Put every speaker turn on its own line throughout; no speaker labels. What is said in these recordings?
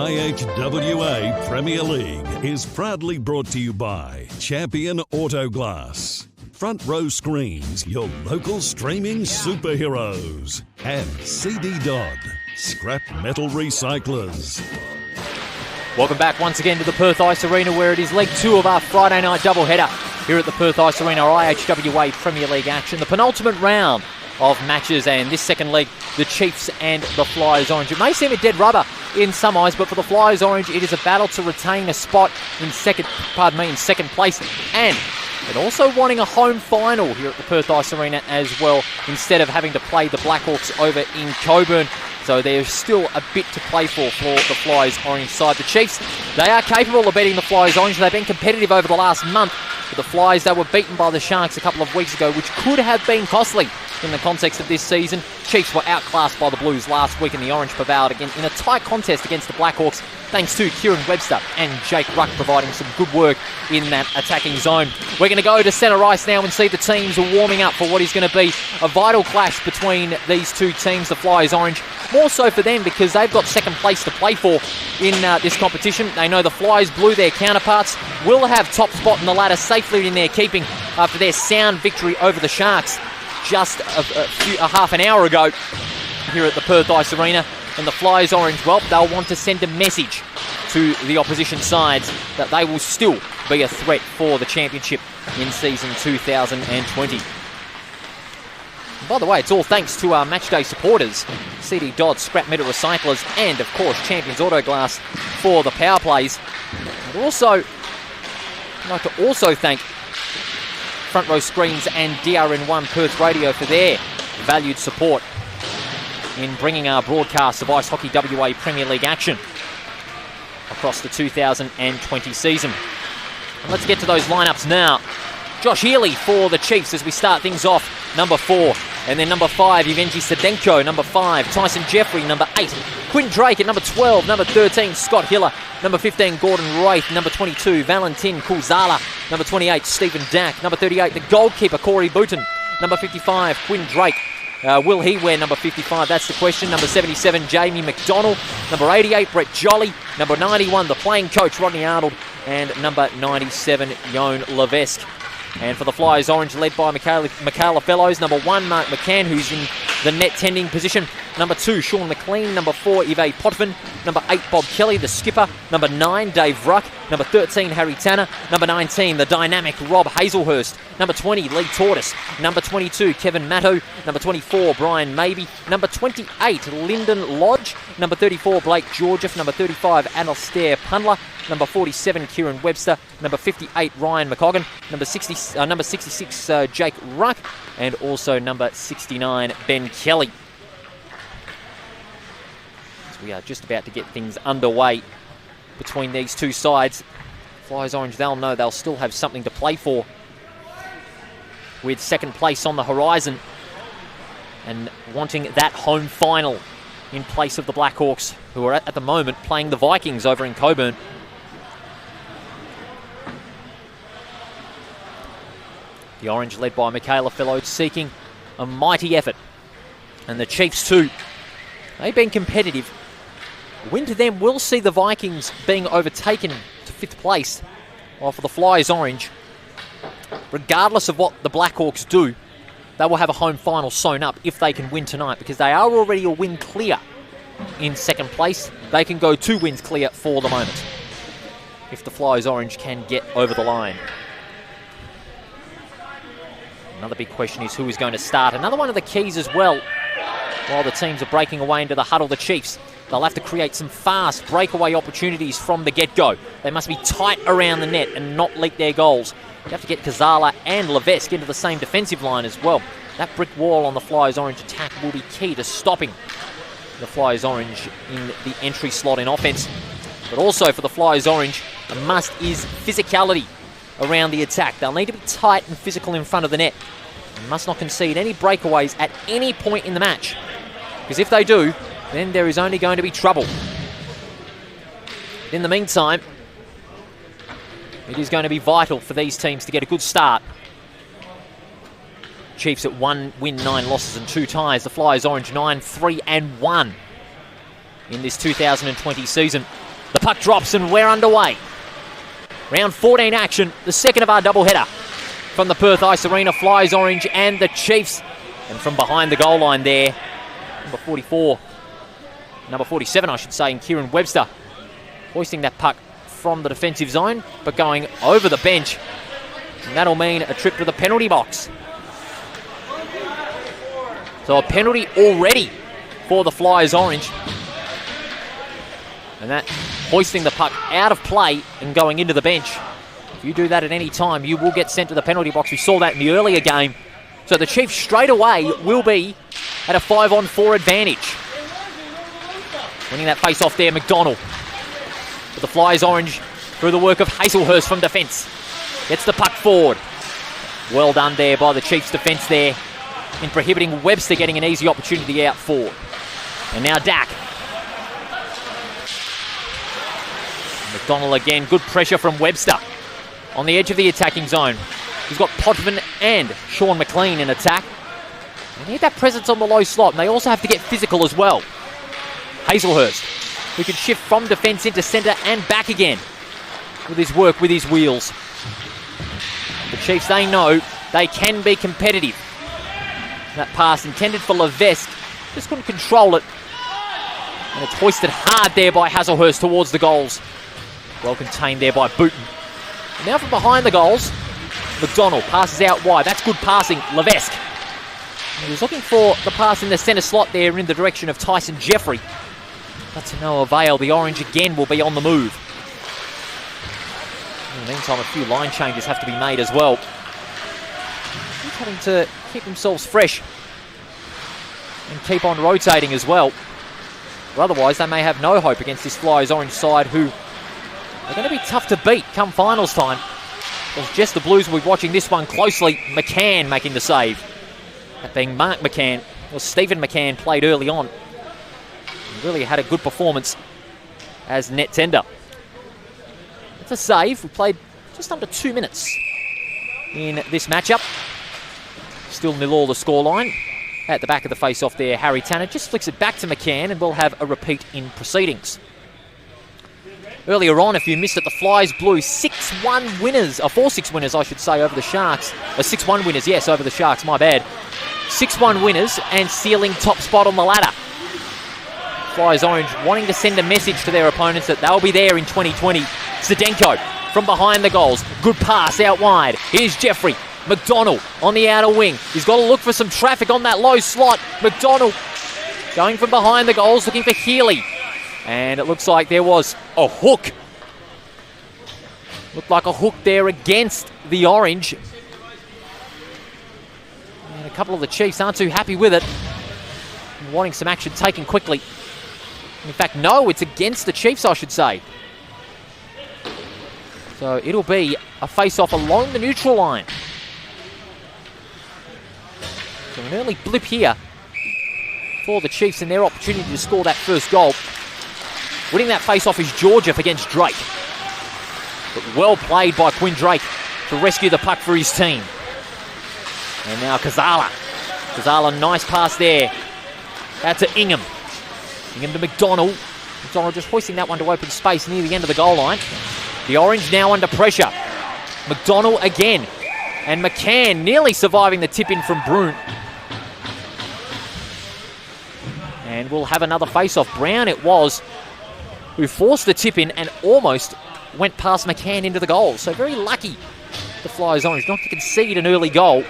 IHWA Premier League is proudly brought to you by Champion Autoglass, Front Row Screens, your local streaming superheroes, and CD Dodd, scrap metal recyclers.
Welcome back once again to the Perth Ice Arena, where it is Leg 2 of our Friday night doubleheader here at the Perth Ice Arena, IHWA Premier League action. The penultimate round of matches, and this second leg, the Chiefs and the Flyers Orange. It may seem a dead rubber in some eyes, but for the Flyers Orange, it is a battle to retain a spot in second place, and also wanting a home final here at the Perth Ice Arena as well, instead of having to play the Blackhawks over in Coburn. So there's still a bit to play for the Flyers Orange side. The Chiefs, they are capable of beating the Flyers Orange. They've been competitive over the last month. But the Flyers, they were beaten by the Sharks a couple of weeks ago, which could have been costly in the context of this season. Chiefs were outclassed by the Blues last week, and the Orange prevailed again in a tight contest against the Blackhawks, thanks to Kieran Webster and Jake Ruck providing some good work in that attacking zone. We're going to go to centre ice now and see the teams warming up for what is going to be a vital clash between these two teams, the Flyers Orange. More so for them because they've got second place to play for in this competition. They know the Flyers Blue, their counterparts, will have top spot in the ladder safely in their keeping after their sound victory over the Sharks just a half an hour ago here at the Perth Ice Arena. And the Flyers Orange, well, they'll want to send a message to the opposition sides that they will still be a threat for the championship in season 2020. And by the way, it's all thanks to our matchday supporters, CD Dodd, Scrap Metal Recyclers, and of course Champions Autoglass for the power plays. I'd like to also thank Front Row Screens and DRN1 Perth Radio for their valued support in bringing our broadcast of Ice Hockey WA Premier League action across the 2020 season. And let's get to those lineups now. Josh Healy for the Chiefs as we start things off, number 4. And then number 5, Evgeny Sedenko. Number 5, Tyson Jeffrey. Number 8, Quinn Drake at number 12. Number 13, Scott Hiller. Number 15, Gordon Wraith. Number 22, Valentin Kulzala. Number 28, Stephen Dack. Number 38, the goalkeeper, Corey Booton. Number 55, Quinn Drake. Will he wear number 55? That's the question. Number 77, Jamie McDonnell. Number 88, Brett Jolly. Number 91, the playing coach, Rodney Arnold. And number 97, Jon Levesque. And for the Flyers Orange, led by Michaela Fellows. Number 1, Mark McCann, who's in the net tending position. Number 2, Sean McLean. Number 4, Yves Potvin. Number 8, Bob Kelly, the skipper. Number 9, Dave Ruck. Number 13, Harry Tanner. Number 19, the dynamic Rob Hazelhurst. Number 20, Lee Tortoise. Number 22, Kevin Matto. Number 24, Brian Mabey. Number 28, Lyndon Lodge. Number 34, Blake Georgieff. Number 35, Alastair Pundler. Number 47, Kieran Webster. Number 58, Ryan McCoggan. Number 66, Jake Ruck. And also number 69, Ben Kelly. So we are just about to get things underway between these two sides. Flyers Orange, they'll know they'll still have something to play for, with second place on the horizon and wanting that home final in place of the Blackhawks, who are at the moment playing the Vikings over in Coburn. The Orange, led by Michaela Fellows, seeking a mighty effort. And the Chiefs too, they've been competitive. A win to them will see the Vikings being overtaken to 5th place. While for the Flyers Orange, regardless of what the Blackhawks do, they will have a home final sewn up if they can win tonight, because they are already a win clear in second place. They can go 2 wins clear for the moment if the Flyers Orange can get over the line. Another big question is who is going to start. Another one of the keys as well, while the teams are breaking away into the huddle, the Chiefs, they'll have to create some fast breakaway opportunities from the get-go. They must be tight around the net and not leak their goals. You have to get Kazala and Levesque into the same defensive line as well. That brick wall on the Flyers Orange attack will be key to stopping the Flyers Orange in the entry slot in offense. But also for the Flyers Orange, a must is physicality around the attack. They'll need to be tight and physical in front of the net. They must not concede any breakaways at any point in the match, because if they do, then there is only going to be trouble. But in the meantime, it is going to be vital for these teams to get a good start. Chiefs at 1 win, 9 losses and 2 ties. The Flyers Orange 9-3-1 in this 2020 season. The puck drops and we're underway. Round 14 action, the second of our doubleheader. From the Perth Ice Arena, Flyers Orange and the Chiefs. And from behind the goal line there, number 47 I should say, in Kieran Webster. Hoisting that puck from the defensive zone, but going over the bench. And that'll mean a trip to the penalty box. So a penalty already for the Flyers Orange. And that hoisting the puck out of play and going into the bench. If you do that at any time, you will get sent to the penalty box. We saw that in the earlier game. So the Chiefs straight away will be at a 5-on-4 advantage. Winning that face-off there, McDonald. But the Flyers Orange through the work of Hazelhurst from defence. Gets the puck forward. Well done there by the Chiefs defence there in prohibiting Webster getting an easy opportunity out forward. And now Dak. McDonald again, good pressure from Webster on the edge of the attacking zone. He's got Potvin and Sean McLean in attack. They need that presence on the low slot, and they also have to get physical as well. Hazelhurst, who can shift from defence into centre and back again with his work with his wheels. The Chiefs, they know they can be competitive. That pass intended for Levesque, just couldn't control it. And it's hoisted hard there by Hazelhurst towards the goals. Well contained there by Booten. And now from behind the goals, McDonald passes out wide. That's good passing, Levesque. And he was looking for the pass in the centre slot there in the direction of Tyson Jeffrey. But to no avail, the Orange again will be on the move. In the meantime, a few line changes have to be made as well. He's having to keep themselves fresh and keep on rotating as well. Or otherwise, they may have no hope against this Flyers Orange side, who are going to be tough to beat come finals time. Because Jess the Blues will be watching this one closely. McCann making the save. That being Mark McCann. Well, Stephen McCann played early on. He really had a good performance as net tender. It's a save. We played just under 2 minutes in this matchup. Still 0-0 the scoreline. At the back of the face-off there, Harry Tanner just flicks it back to McCann, and we'll have a repeat in proceedings. Earlier on, if you missed it, the Flyers blew 6-1 winners, 4-6 winners, I should say, over the Sharks. 6-1 winners, yes, over the Sharks, my bad. 6-1 winners and sealing top spot on the ladder. Flyers Orange wanting to send a message to their opponents that they'll be there in 2020. Zdenko from behind the goals. Good pass out wide. Here's Jeffrey. McDonald on the outer wing. He's got to look for some traffic on that low slot. McDonald going from behind the goals, looking for Healy. And it looks like there was a hook. Looked like a hook there against the Orange. And a couple of the Chiefs aren't too happy with it. And wanting some action taken quickly. In fact, no, it's against the Chiefs, I should say. So it'll be a face-off along the neutral line. So an early blip here for the Chiefs and their opportunity to score that first goal. Winning that face-off is Georgiev against Drake. But well played by Quinn Drake to rescue the puck for his team. And now Kazala. Kazala, nice pass there. Out to Ingham. Ingham to McDonald. McDonald just hoisting that one to open space near the end of the goal line. The Orange now under pressure. McDonald again. And McCann nearly surviving the tip-in from Brunt. And we'll have another face-off. Brown it was who forced the tip-in and almost went past McCann into the goal. So very lucky, the Flyers Orange, not to concede an early goal.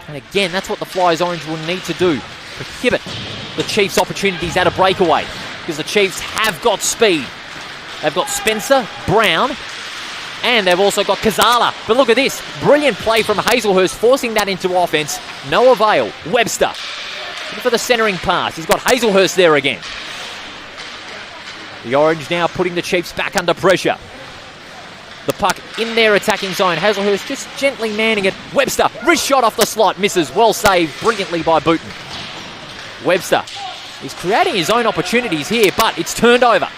And again, that's what the Flyers Orange will need to do. Prohibit the Chiefs' opportunities at a breakaway. Because the Chiefs have got speed. They've got Spencer, Brown, and they've also got Kazala. But look at this. Brilliant play from Hazelhurst, forcing that into offense. No avail. Webster. Looking for the centering pass. He's got Hazelhurst there again. The Orange now putting the Chiefs back under pressure. The puck in their attacking zone. Hazelhurst just gently manning it. Webster, wrist shot off the slot. Misses. Well saved brilliantly by Booten. Webster is creating his own opportunities here, but it's turned over.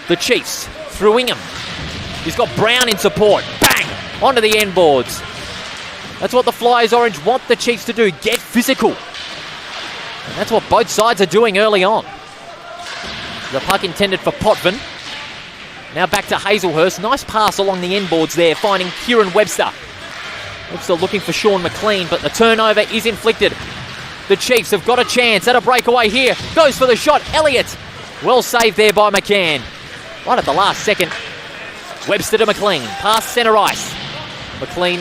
The Chiefs through Ingham. He's got Brown in support. Bang! Onto the end boards. That's what the Flyers Orange want the Chiefs to do. Get physical. And that's what both sides are doing early on. The puck intended for Potvin. Now back to Hazelhurst. Nice pass along the end boards there, finding Kieran Webster. Webster looking for Sean McLean, but the turnover is inflicted. The Chiefs have got a chance at a breakaway here. Goes for the shot. Elliott. Well saved there by McCann. Right at the last second. Webster to McLean. Past centre ice. McLean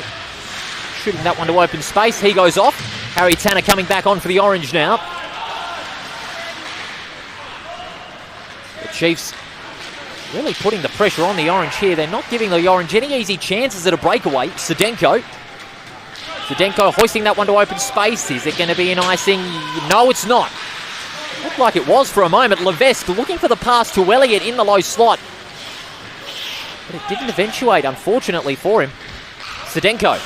shooting that one to open space. He goes off. Harry Tanner coming back on for the Orange now. The Chiefs really putting the pressure on the Orange here. They're not giving the Orange any easy chances at a breakaway. Sedenko hoisting that one to open space. Is it going to be an icing? No, it's not. Looked like it was for a moment. Levesque looking for the pass to Elliott in the low slot. But it didn't eventuate, unfortunately for him. Sedenko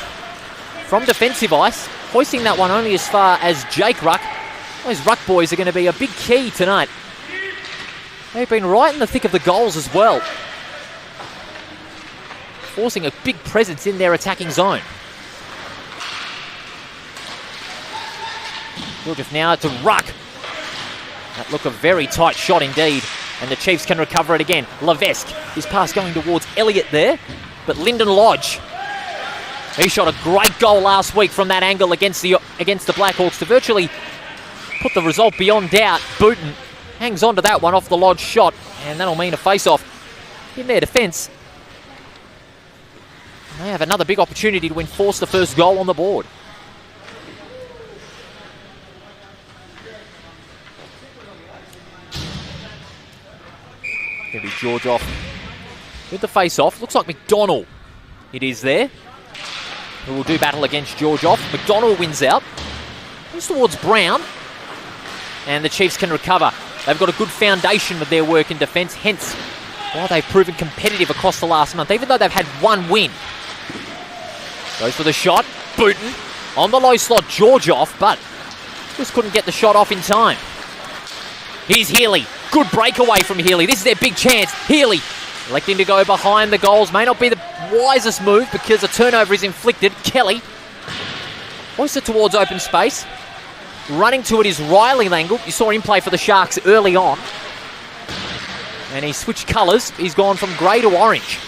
from defensive ice, hoisting that one only as far as Jake Ruck. Those Ruck boys are going to be a big key tonight. They've been right in the thick of the goals as well, forcing a big presence in their attacking zone. Georgiev now to Ruck. That looked a very tight shot indeed, and the Chiefs can recover it again. Levesque, his pass going towards Elliott there, but Lyndon Lodge, he shot a great goal last week from that angle against the Blackhawks to virtually put the result beyond doubt. Booten hangs on to that one off the Lodge shot, and that'll mean a face-off in their defence. They have another big opportunity to enforce the first goal on the board. Going to be George off with the face-off. Looks like McDonald it is there, who will do battle against George off. McDonald wins out. Moves towards Brown. And the Chiefs can recover. They've got a good foundation with their work in defence, hence why they've proven competitive across the last month, even though they've had one win. Goes for the shot. Booten on the low slot. George off, but just couldn't get the shot off in time. Here's Healy. Good breakaway from Healy. This is their big chance. Healy electing to go behind the goals. May not be the wisest move because a turnover is inflicted. Kelly hoists it towards open space. Running to it is Riley Langle. You saw him play for the Sharks early on. And he switched colours. He's gone from grey to orange.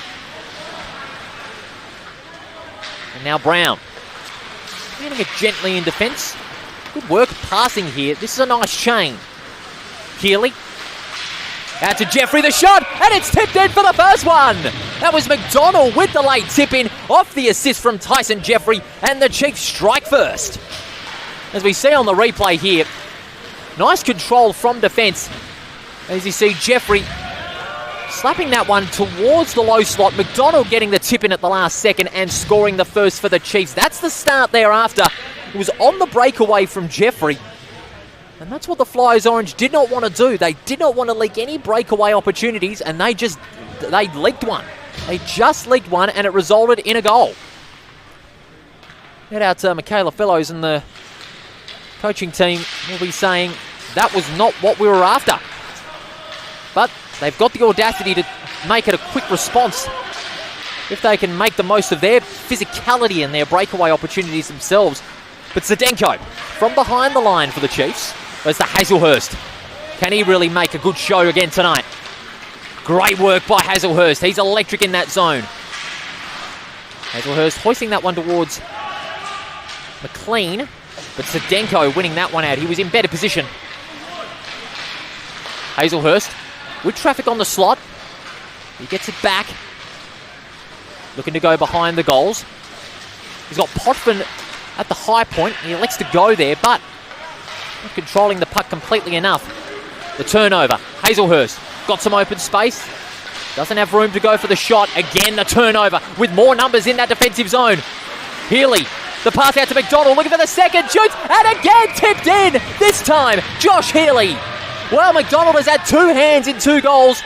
And now Brown. Handing it gently in defence. Good work passing here. This is a nice chain. Healy. Out to Jeffrey, the shot, and it's tipped in for the first one. That was McDonald with the late tip in off the assist from Tyson Jeffrey, and the Chiefs strike first. As we see on the replay here, nice control from defence. As you see Jeffrey slapping that one towards the low slot. McDonald getting the tip in at the last second and scoring the first for the Chiefs. That's the start thereafter. It was on the breakaway from Jeffrey. And that's what the Flyers Orange did not want to do. They did not want to leak any breakaway opportunities, and they leaked one. They just leaked one, and it resulted in a goal. Head out to Michaela Fellows, and the coaching team will be saying that was not what we were after. But they've got the audacity to make it a quick response if they can make the most of their physicality and their breakaway opportunities themselves. But Zdenko from behind the line for the Chiefs. There's the Hazelhurst. Can he really make a good show again tonight? Great work by Hazelhurst. He's electric in that zone. Hazelhurst hoisting that one towards McLean, but Zdenko winning that one out. He was in better position. Hazelhurst with traffic on the slot. He gets it back. Looking to go behind the goals. He's got Potvin at the high point. He elects to go there, but not controlling the puck completely enough. The turnover. Hazelhurst got some open space. Doesn't have room to go for the shot. Again, the turnover with more numbers in that defensive zone. Healy, the pass out to McDonald, looking for the second, shoots, and again tipped in. This time, Josh Healy. Well, McDonald has had two hands in two goals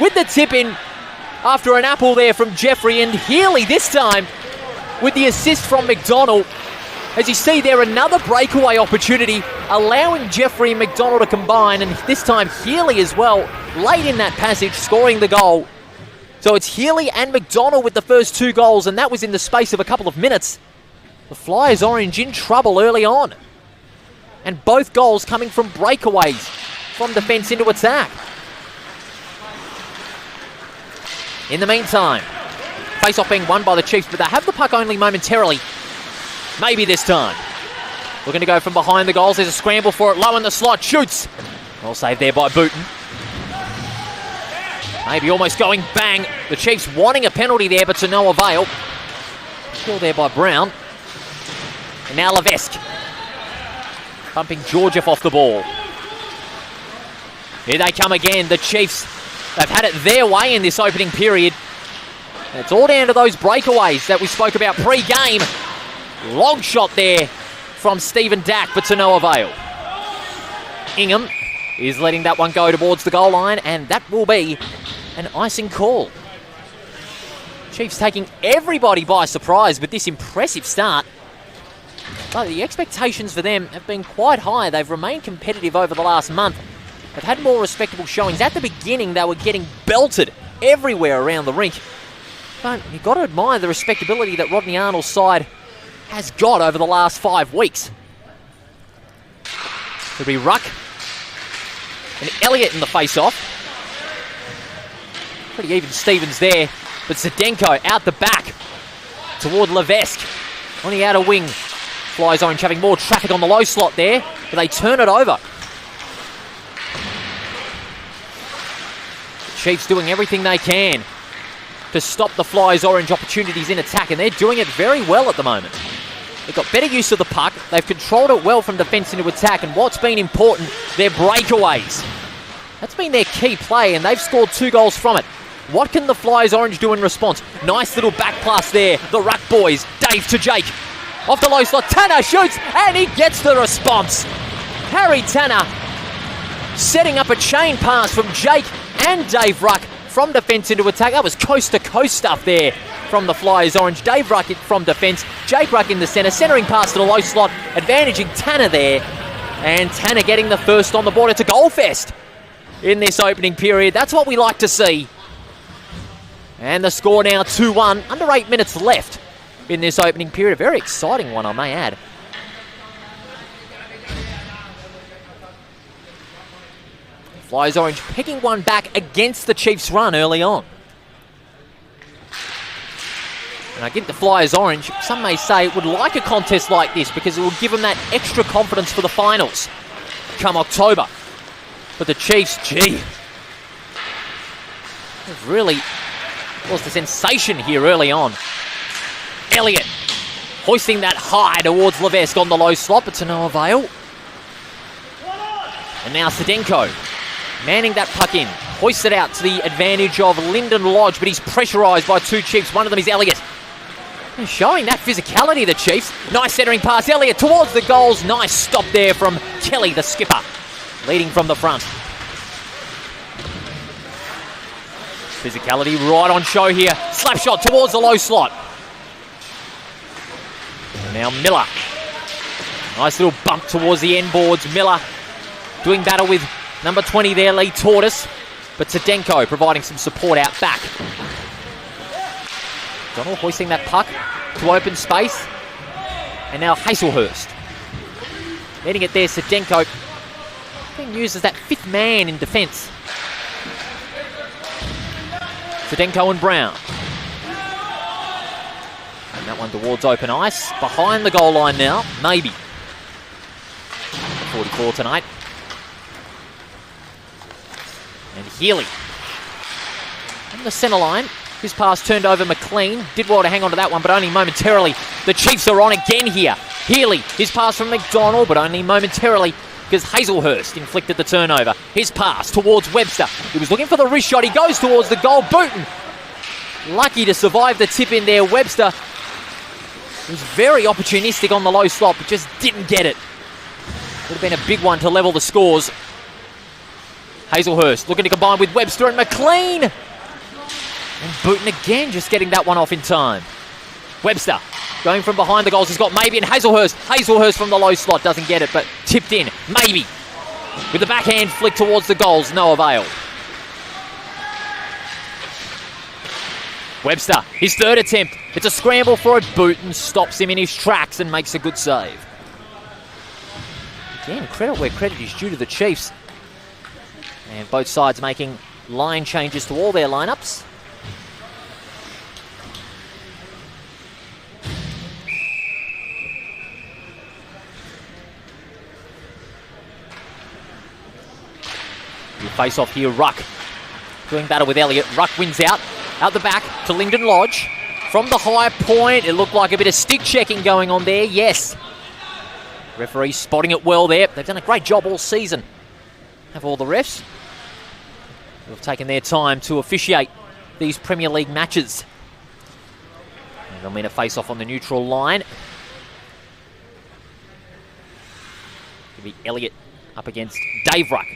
with the tip in after an apple there from Jeffrey, and Healy this time with the assist from McDonald. As you see there, another breakaway opportunity, allowing Jeffrey and McDonald to combine, and this time Healy as well, late in that passage, scoring the goal. So it's Healy and McDonald with the first two goals, and that was in the space of a couple of minutes. The Flyers Orange in trouble early on. And both goals coming from breakaways from defence into attack. In the meantime, face-off being won by the Chiefs, but they have the puck only momentarily. Maybe this time. Looking to go from behind the goals. There's a scramble for it. Low in the slot. Shoots. Well saved there by Booten. Maybe almost going bang. The Chiefs wanting a penalty there, but to no avail. Kill there by Brown. And now Levesque. Bumping Georgiev off the ball. Here they come again. The Chiefs, they've had it their way in this opening period. And it's all down to those breakaways that we spoke about pre-game. Long shot there from Stephen Dack, but to no avail. Ingham is letting that one go towards the goal line, and that will be an icing call. Chiefs taking everybody by surprise with this impressive start. But the expectations for them have been quite high. They've remained competitive over the last month. They've had more respectable showings. At the beginning, they were getting belted everywhere around the rink. But you've got to admire the respectability that Rodney Arnold's side has got over the last 5 weeks. It'll be Ruck and Elliott in the face-off. Pretty even Stevens there, but Zdenko out the back toward Levesque. On the outer wing, Flyers Orange having more traffic on the low slot there, but they turn it over. The Chiefs doing everything they can to stop the Flyers Orange opportunities in attack, and they're doing it very well at the moment. They've got better use of the puck, they've controlled it well from defence into attack, and what's been important, their breakaways. That's been their key play, and they've scored 2 goals from it. What can the Flyers Orange do in response? Nice little back pass there, the Ruck boys. Dave to Jake. Off the low slot, Tanner shoots, and he gets the response. Harry Tanner setting up a chain pass from Jake and Dave Ruck from defence into attack. That was coast-to-coast stuff there from the Flyers Orange. Dave Ruck from defence, Jake Ruck in the centre, centering pass to the low slot, advantaging Tanner there. And Tanner getting the first on the board. It's a goal fest in this opening period. That's what we like to see. And the score now 2-1, under 8 minutes left in this opening period. A very exciting one, I may add. Flyers Orange picking one back against the Chiefs' run early on. And I think the Flyers Orange, some may say, would like a contest like this because it will give them that extra confidence for the finals come October. But the Chiefs, gee, they've really was the sensation here early on. Elliott hoisting that high towards Levesque on the low slot, but to no avail. And now Zdenko manning that puck in. Hoists it out to the advantage of Lyndon Lodge, but he's pressurised by 2 Chiefs. One of them is Elliott. They're showing that physicality, the Chiefs. Nice centering pass, Elliott towards the goals. Nice stop there from Kelly, the skipper, leading from the front. Physicality right on show here. Slap shot towards the low slot. And now Miller. Nice little bump towards the end boards. Miller doing battle with number 20 there, Lee Tortoise. But Zdenko providing some support out back. Donald hoisting that puck to open space. And now Hazelhurst. Letting it there, Zdenko being used as that 5th man in defence. Zdenko and Brown. And that one towards open ice. Behind the goal line now. Maybe. 44 tonight. And Healy. On the centre line. His pass turned over McLean. Did well to hang on to that one, but only momentarily. The Chiefs are on again here. Healy. His pass from McDonald, but only momentarily, because Hazelhurst inflicted the turnover. His pass towards Webster. He was looking for the wrist shot. He goes towards the goal. Booten lucky to survive the tip in there. Webster was very opportunistic on the low slot, but just didn't get it. Would have been a big one to level the scores. Hazelhurst looking to combine with Webster and McLean. And Booten again just getting that one off in time. Webster going from behind the goals. He's got Maybe and Hazelhurst. Hazelhurst from the low slot doesn't get it, but tipped in. Maybe with the backhand flick towards the goals. No avail. Webster, his 3rd attempt. It's a scramble for it. Booten stops him in his tracks and makes a good save. Again, credit where credit is due to the Chiefs. And both sides making line changes to all their lineups. face off here, Ruck. Doing battle with Elliott. Ruck wins out the back to Lyndon Lodge. From the high point, it looked like a bit of stick checking going on there, yes. Referee spotting it well there. They've done a great job all season. Have all the refs who have taken their time to officiate these Premier League matches. And they'll mean a face-off on the neutral line. It'll be Elliott up against Dave Ruck.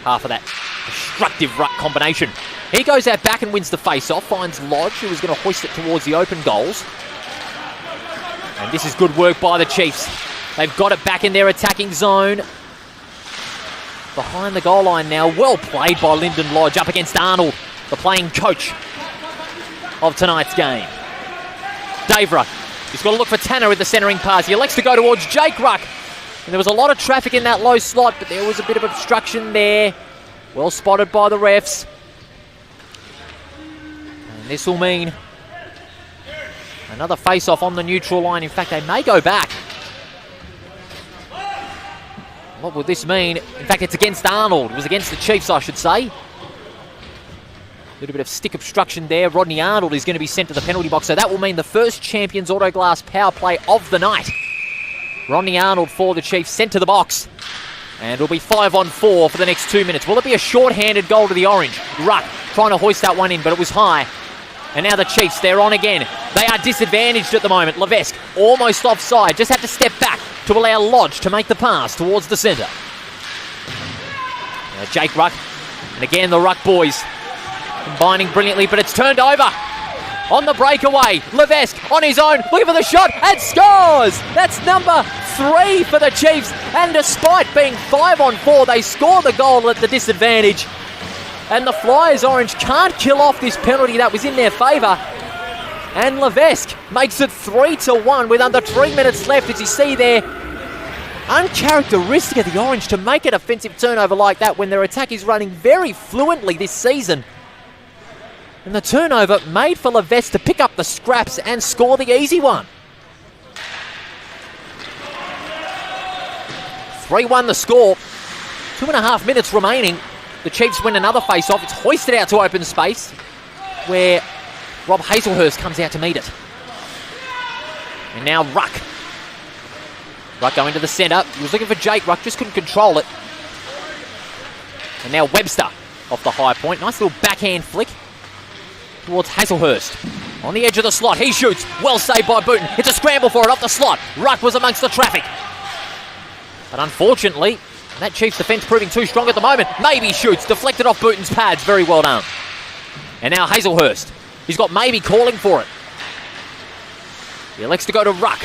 Half of that destructive Ruck combination. He goes out back and wins the face-off, finds Lodge, who was going to hoist it towards the open goals. And this is good work by the Chiefs. They've got it back in their attacking zone. Behind the goal line now. Well played by Lyndon Lodge up against Arnold, the playing coach of tonight's game. Dave Ruck. He's got to look for Tanner with the centering pass. He elects to go towards Jake Ruck. And there was a lot of traffic in that low slot, but there was a bit of obstruction there. Well spotted by the refs. And this will mean another face-off on the neutral line. In fact, they may go back. What would this mean? In fact, it's against Arnold. It was against the Chiefs, I should say. A little bit of stick obstruction there. Rodney Arnold is going to be sent to the penalty box. So that will mean the first Champions Autoglass power play of the night. Rodney Arnold for the Chiefs sent to the box. And it'll be 5-on-4 for the next 2 minutes. Will it be a short-handed goal to the Orange? Ruck trying to hoist that one in, but it was high. And now the Chiefs, they're on again. They are disadvantaged at the moment. Levesque almost offside. Just have to step back to allow Lodge to make the pass towards the centre. Now Jake Ruck. And again, the Ruck boys combining brilliantly, but it's turned over. On the breakaway, Levesque on his own, looking for the shot, and scores! That's number 3 for the Chiefs. And despite being 5-on-4, they score the goal at the disadvantage. And the Flyers Orange can't kill off this penalty that was in their favour. And Levesque makes it 3-1 with under 3 minutes left, as you see there. Uncharacteristic of the Orange to make an offensive turnover like that when their attack is running very fluently this season. And the turnover made for Levesque to pick up the scraps and score the easy one. 3-1 the score. 2.5 minutes remaining. The Chiefs win another face-off. It's hoisted out to open space where Rob Hazelhurst comes out to meet it. And now Ruck. Ruck going to the centre. He was looking for Jake Ruck, just couldn't control it. And now Webster off the high point. Nice little backhand flick towards Hazelhurst. On the edge of the slot, he shoots. Well saved by Booten. It's a scramble for it off the slot. Ruck was amongst the traffic. But unfortunately, that Chiefs defence proving too strong at the moment. Maybe shoots, deflected off Booten's pads. Very well done. And now Hazelhurst. He's got Maybe calling for it. He elects to go to Ruck.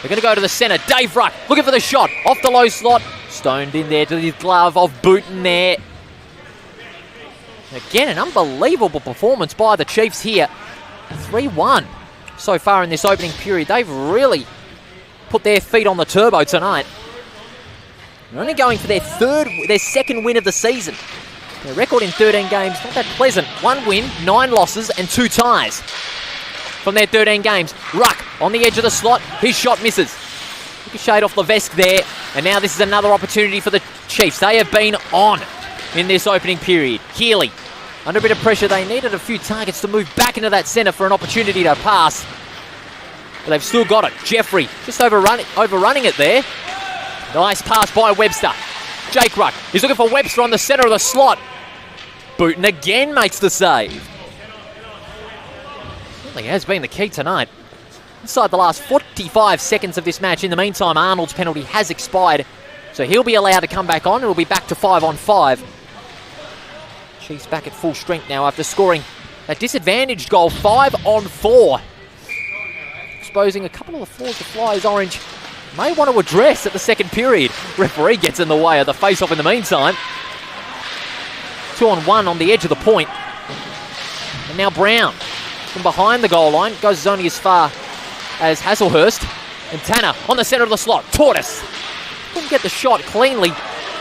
They're going to go to the centre. Dave Ruck looking for the shot. Off the low slot. Stoned in there to the glove of Booten there. Again, an unbelievable performance by the Chiefs here. 3-1 so far in this opening period. They've really put their feet on the turbo tonight. They're only going for their second win of the season. Their record in 13 games, not that pleasant. 1 win, 9 losses, and 2 ties from their 13 games. Ruck on the edge of the slot. His shot misses. Ricocheted off Levesque there. And now this is another opportunity for the Chiefs. They have been on in this opening period. Healy, under a bit of pressure, they needed a few targets to move back into that centre for an opportunity to pass. But they've still got it. Jeffrey just overrunning it there. Nice pass by Webster. Jake Ruck. He's looking for Webster on the centre of the slot. Booten again makes the save. Certainly has been the key tonight. Inside the last 45 seconds of this match. In the meantime, Arnold's penalty has expired, so he'll be allowed to come back on. It'll be back to 5-on-5. Chiefs back at full strength now after scoring a disadvantaged goal. 5-on-4. Exposing a couple of the flaws the Flyers Orange may want to address at the second period. Referee gets in the way of the face-off in the meantime. 2-on-1 on the edge of the point. And now Brown from behind the goal line goes only as far as Hazelhurst. And Tanner on the centre of the slot. Tortoise couldn't get the shot cleanly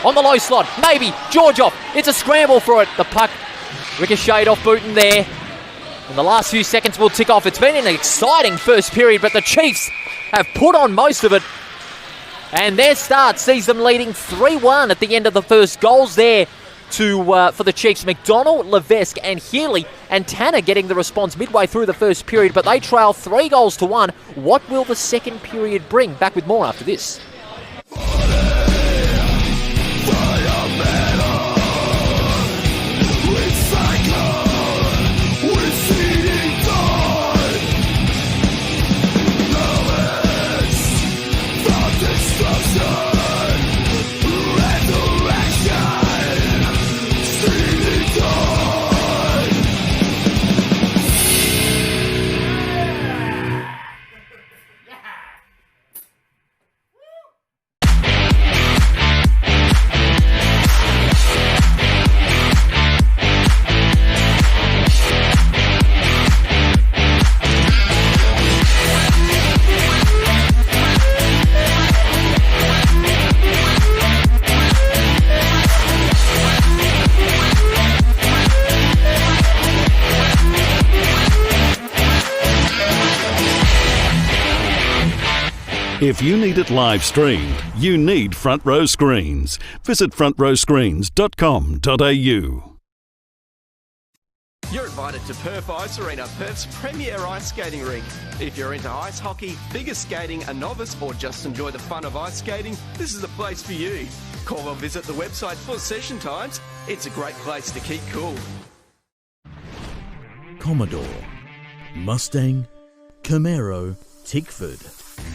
on the low slot. Maybe Georgioff. It's a scramble for it. The puck ricocheted off Booten there. And the last few seconds will tick off. It's been an exciting first period, but the Chiefs have put on most of it. And their start sees them leading 3-1 at the end of the first. Goals there for the Chiefs. McDonald, Levesque and Healy, and Tanner getting the response midway through the first period, but they trail 3-1. What will the second period bring? Back with more after this.
If you need it live streamed, you need Front Row Screens. Visit frontrowscreens.com.au.
You're invited to Perth Ice Arena, Perth's premier ice skating rink. If you're into ice hockey, figure skating, a novice, or just enjoy the fun of ice skating, this is the place for you. Call or visit the website for session times. It's a great place to keep cool.
Commodore, Mustang, Camaro, Tickford,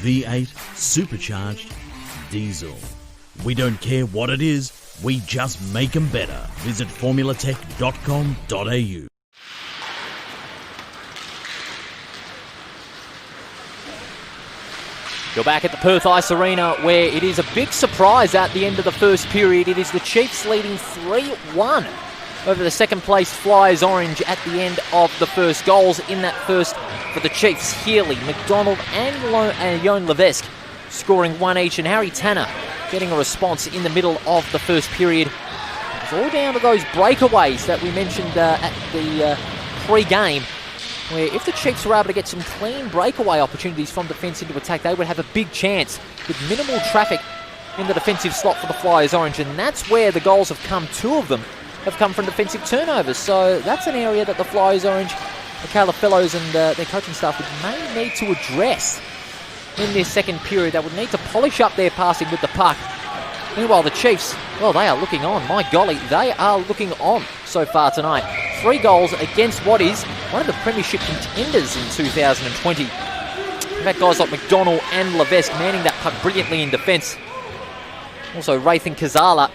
V8, supercharged, diesel. We don't care what it is, we just make them better. Visit formulatech.com.au.
You're back at the Perth Ice Arena, where it is a big surprise at the end of the first period. It is the Chiefs leading 3-1 over the second place Flyers Orange at the end of the first. Goals in that first for the Chiefs: Healy, McDonald and Yoan Levesque scoring one each, and Harry Tanner getting a response in the middle of the first period. It's all down to those breakaways that we mentioned at the pre-game, where if the Chiefs were able to get some clean breakaway opportunities from defence into attack, they would have a big chance with minimal traffic in the defensive slot for the Flyers Orange, and that's where the goals have come. Two of them have come from defensive turnovers, so that's an area that the Flyers Orange, Michaela Fellows and their coaching staff may need to address in this second period. They would need to polish up their passing with the puck. Meanwhile, the Chiefs, well, they are looking on. My golly, they are looking on so far tonight. 3 goals against what is one of the premiership contenders in 2020. We've had guys like McDonald and Levesque manning that puck brilliantly in defence. Also Rathan Kazala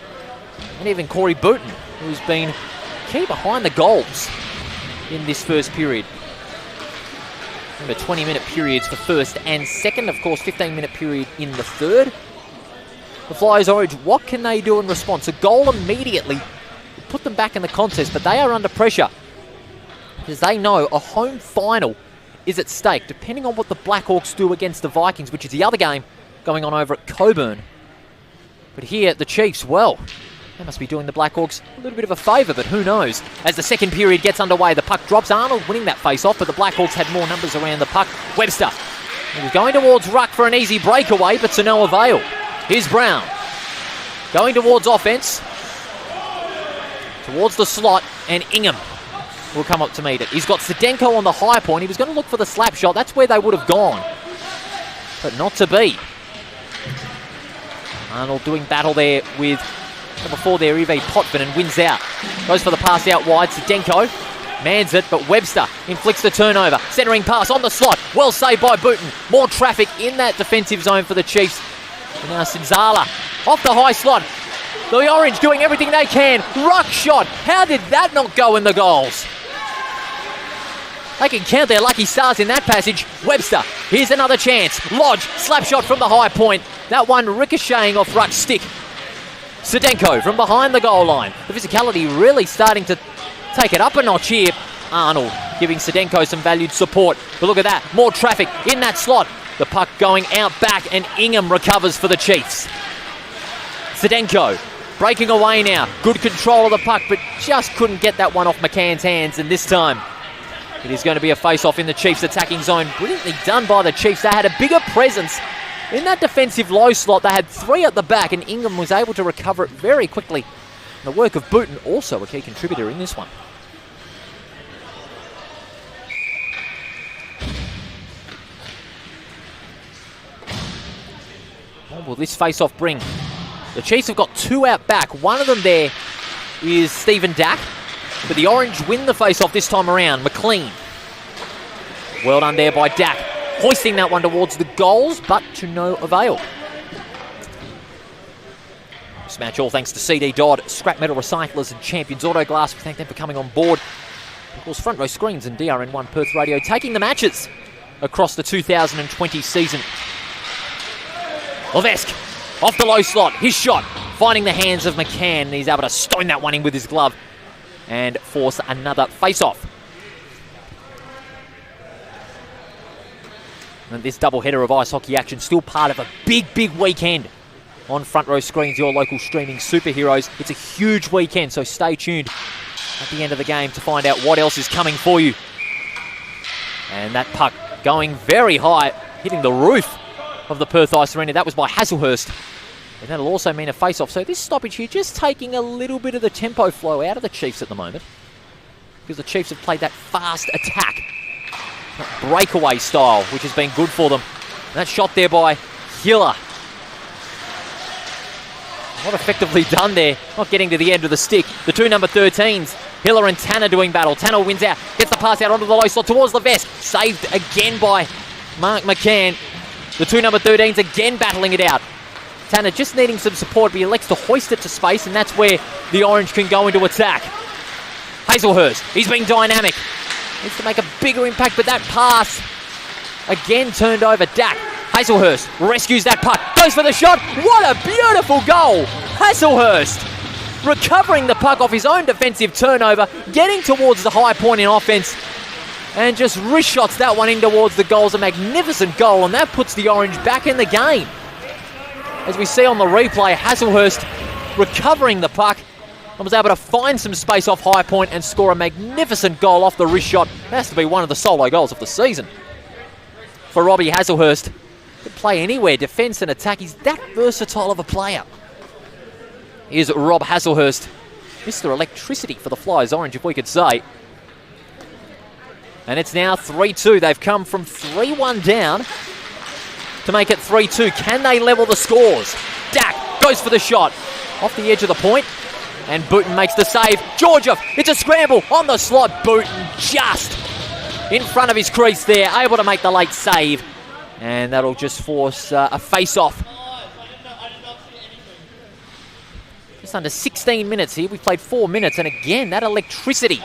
and even Corey Booton, who's been key behind the goals in this first period. Remember, 20-minute periods for first and second. Of course, 15-minute period in the third. The Flyers Orange, what can they do in response? A goal immediately will put them back in the contest, but they are under pressure because they know a home final is at stake, depending on what the Blackhawks do against the Vikings, which is the other game going on over at Coburn. But here, the Chiefs, well, they must be doing the Blackhawks a little bit of a favour, but who knows? As the second period gets underway, the puck drops. Arnold winning that face-off, but the Blackhawks had more numbers around the puck. Webster, he was going towards ruck for an easy breakaway, but to no avail. Here's Brown, going towards offence, towards the slot, and Ingham will come up to meet it. He's got Sedenko on the high point. He was going to look for the slap shot. That's where they would have gone, but not to be. Arnold doing battle there with number 4 there, Ive Potvin, and wins out. Goes for the pass out wide. Sedenko mans it, but Webster inflicts the turnover. Centering pass on the slot. Well saved by Booton. More traffic in that defensive zone for the Chiefs. And now Sinzala off the high slot. The Orange doing everything they can. Ruck shot. How did that not go in the goals? They can count their lucky stars in that passage. Webster, here's another chance. Lodge, slap shot from the high point. That one ricocheting off Ruck's stick. Sedenko from behind the goal line. The physicality really starting to take it up a notch here. Arnold giving Sedenko some valued support. But look at that, more traffic in that slot. The puck going out back, and Ingham recovers for the Chiefs. Sedenko breaking away now. Good control of the puck, but just couldn't get that one off McCann's hands. And this time, it is going to be a face-off in the Chiefs' attacking zone. Brilliantly done by the Chiefs. They had a bigger presence In that defensive low slot, they had 3 at the back, and Ingham was able to recover it very quickly. The work of Booten also a key contributor in this one. What will this face-off bring? The Chiefs have got 2 out back. One of them there is Stephen Dack, but the Orange win the face-off this time around. McLean. Well done there by Dack. Hoisting that one towards the goals, but to no avail. This match all thanks to CD Dodd, Scrap Metal Recyclers and Champions Auto Glass. We thank them for coming on board. Of course, Front Row Screens and DRN1 Perth Radio taking the matches across the 2020 season. Levesque off the low slot. His shot finding the hands of McCann. He's able to stone that one in with his glove and force another face-off. And this double-header of ice hockey action still part of a big, big weekend on Front Row Screens, your local streaming superheroes. It's a huge weekend, so stay tuned at the end of the game to find out what else is coming for you. And that puck going very high, hitting the roof of the Perth Ice Arena. That was by Hazelhurst. And that'll also mean a face-off. So this stoppage here just taking a little bit of the tempo flow out of the Chiefs at the moment, because the Chiefs have played that fast attack, that breakaway style, which has been good for them. And that shot there by Hiller. Not effectively done there, not getting to the end of the stick. The 2 number 13s, Hiller and Tanner doing battle. Tanner wins out, gets the pass out onto the low slot towards Levesque. Saved again by Mark McCann. The 2 number 13s again battling it out. Tanner just needing some support, but he elects to hoist it to space, and that's where the Orange can go into attack. Hazelhurst, he's been dynamic. Needs to make a bigger impact, but that pass again turned over. Dack. Hazelhurst rescues that puck, goes for the shot. What a beautiful goal! Hazelhurst recovering the puck off his own defensive turnover, getting towards the high point in offense, and just wrist shots that one in towards the goal. A magnificent goal, and that puts the Orange back in the game. As we see on the replay, Hazelhurst recovering the puck and was able to find some space off high point and score a magnificent goal off the wrist shot. It has to be one of the solo goals of the season for Robbie Hazelhurst. Could play anywhere, defence and attack. He's that versatile of a player. Here's Rob Hazelhurst, Mr. Electricity for the Flyers Orange, if we could say. And it's now 3-2. They've come from 3-1 down to make it 3-2. Can they level the scores? Dack goes for the shot off the edge of the point, and Booten makes the save. Georgiev, it's a scramble on the slot. Booten just in front of his crease there, able to make the late save, and that'll just force a face-off. Just under 16 minutes here. We've played 4 minutes, and again, that electricity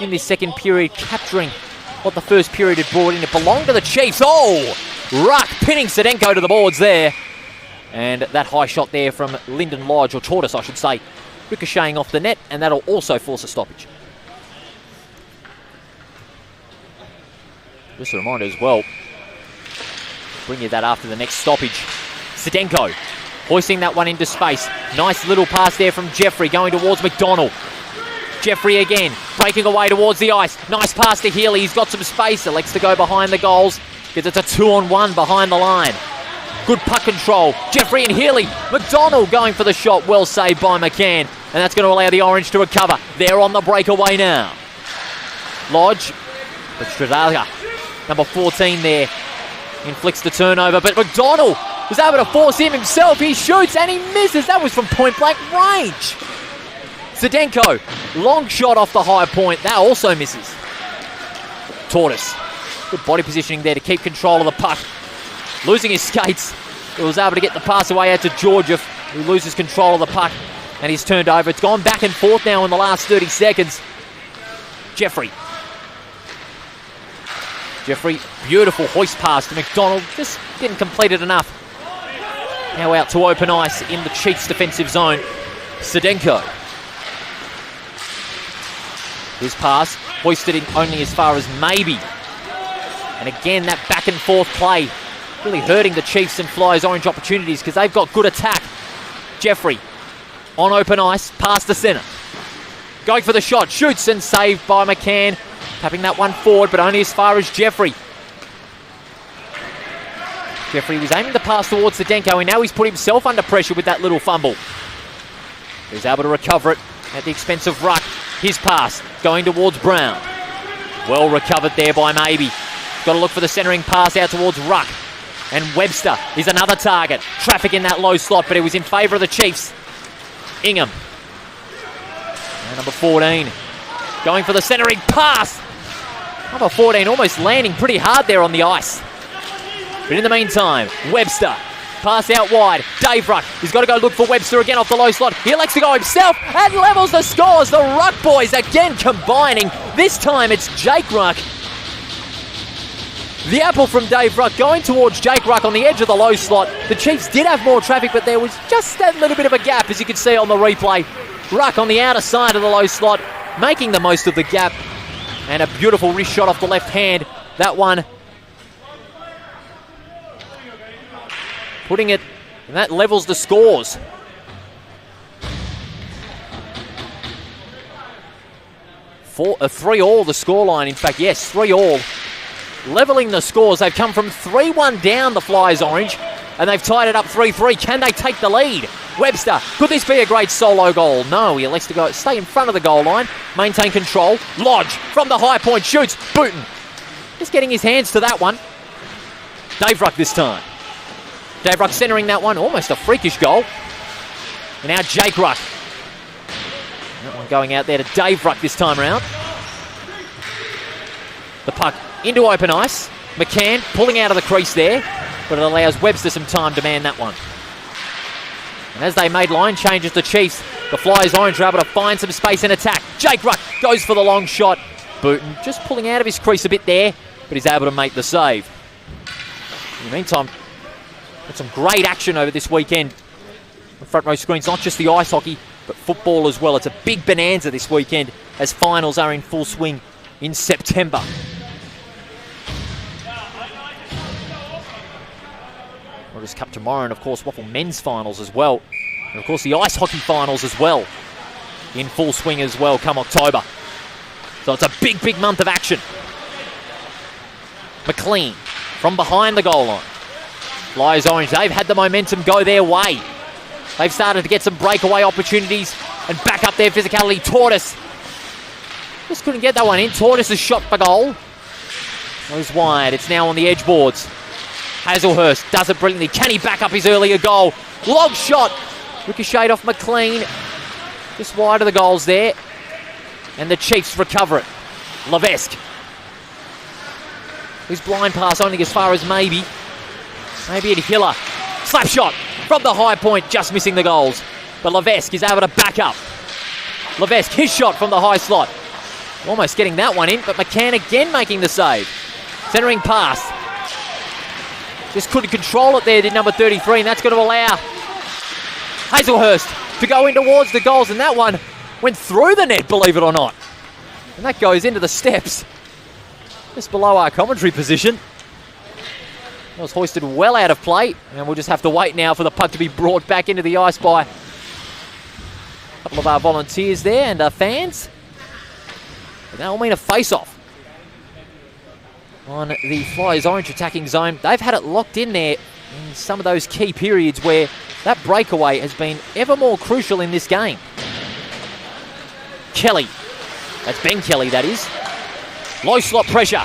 in this second period, capturing what the first period had brought in. It belonged to the Chiefs. Oh! Ruck pinning Sedenko to the boards there. And that high shot there from Lyndon Lodge, or Tortoise I should say, ricocheting off the net, and that'll also force a stoppage. Just a reminder as well, bring you that after the next stoppage. Sedenko hoisting that one into space. Nice little pass there from Jeffrey going towards McDonald. Jeffrey again, breaking away towards the ice. Nice pass to Healy. He's got some space. Elects to go behind the goals because it's a 2-on-1 behind the line. Good puck control. Jeffrey and Healy. McDonald going for the shot. Well saved by McCann. And that's going to allow the Orange to recover. They're on the breakaway now. Lodge. But Stradaga, number 14 there, inflicts the turnover. But McDonald was able to force him himself. He shoots and he misses. That was from point-blank range. Sedenko, long shot off the high point. That also misses. Tortoise, good body positioning there to keep control of the puck. Losing his skates, he was able to get the pass away out to Georgiev, who loses control of the puck, and he's turned over. It's gone back and forth now in the last 30 seconds. Jeffrey, beautiful hoist pass to McDonald, just didn't complete it enough. Now out to open ice in the Chiefs' defensive zone. Sedenko. His pass hoisted in only as far as maybe. And again, that back and forth play really hurting the Chiefs and Flyers Orange opportunities because they've got good attack. Jeffrey on open ice, past the centre. Going for the shot, shoots and saved by McCann. Tapping that one forward, but only as far as Jeffrey. Jeffrey was aiming the pass towards Zdenko, and now he's put himself under pressure with that little fumble. He's able to recover it at the expense of Ruck. His pass going towards Brown. Well recovered there by Maybe. Got to look for the centering pass out towards Ruck. And Webster is another target. Traffic in that low slot, but it was in favour of the Chiefs. Ingham. And number 14 going for the centering pass. Number 14 almost landing pretty hard there on the ice. But in the meantime, Webster. Pass out wide. Dave Ruck. He's got to go look for Webster again off the low slot. He elects to go himself and levels the scores. The Ruck boys again combining. This time it's Jake Ruck. The apple from Dave Ruck going towards Jake Ruck on the edge of the low slot. The Chiefs did have more traffic, but there was just that little bit of a gap, as you can see on the replay. Ruck on the outer side of the low slot, making the most of the gap. And a beautiful wrist shot off the left hand. That one putting it, and that levels the scores. 3-3 the scoreline. In fact, yes, 3-3. Levelling the scores. They've come from 3-1 down, the Flyers orange, and they've tied it up 3-3. Can they take the lead? Webster, could this be a great solo goal? No, he elects to go stay in front of the goal line, maintain control. Lodge from the high point shoots. Booten just getting his hands to that one. Dave Ruck this time. Dave Ruck centering that one, almost a freakish goal. And now Jake Ruck. That one going out there to Dave Ruck this time around. The puck into open ice. McCann pulling out of the crease there, but it allows Webster some time to man that one. And as they made line changes, the Chiefs, the Flyers orange are able to find some space and attack. Jake Ruck goes for the long shot. Booten just pulling out of his crease a bit there, but he's able to make the save. In the meantime, got some great action over this weekend on front row screens, not just the ice hockey, but football as well. It's a big bonanza this weekend as finals are in full swing in September. Rogers Cup tomorrow, and of course Waffle men's finals as well. And of course the ice hockey finals as well in full swing as well come October. So it's a big, big month of action. McLean from behind the goal line. Flyers orange, they've had the momentum go their way. They've started to get some breakaway opportunities and back up their physicality. Tortoise just couldn't get that one in. Tortoise's shot for goal goes wide. It's now on the edge boards. Hazelhurst does it brilliantly. Can he back up his earlier goal? Long shot. Ricocheted off McLean. Just wide of the goals there. And the Chiefs recover it. Levesque. His blind pass only as far as maybe. Maybe at Hiller. Slap shot from the high point, just missing the goals. But Levesque is able to back up. Levesque, his shot from the high slot. Almost getting that one in, but McCann again making the save. Centering pass. Just couldn't control it there, did number 33, and that's going to allow Hazelhurst to go in towards the goals, and that one went through the net, believe it or not. And that goes into the steps, just below our commentary position. It was hoisted well out of play, and we'll just have to wait now for the puck to be brought back into the ice by a couple of our volunteers there and our fans. But that will mean a face-off on the Flyers orange attacking zone. They've had it locked in there in some of those key periods where that breakaway has been ever more crucial in this game. Kelly. That's Ben Kelly, that is. Low slot pressure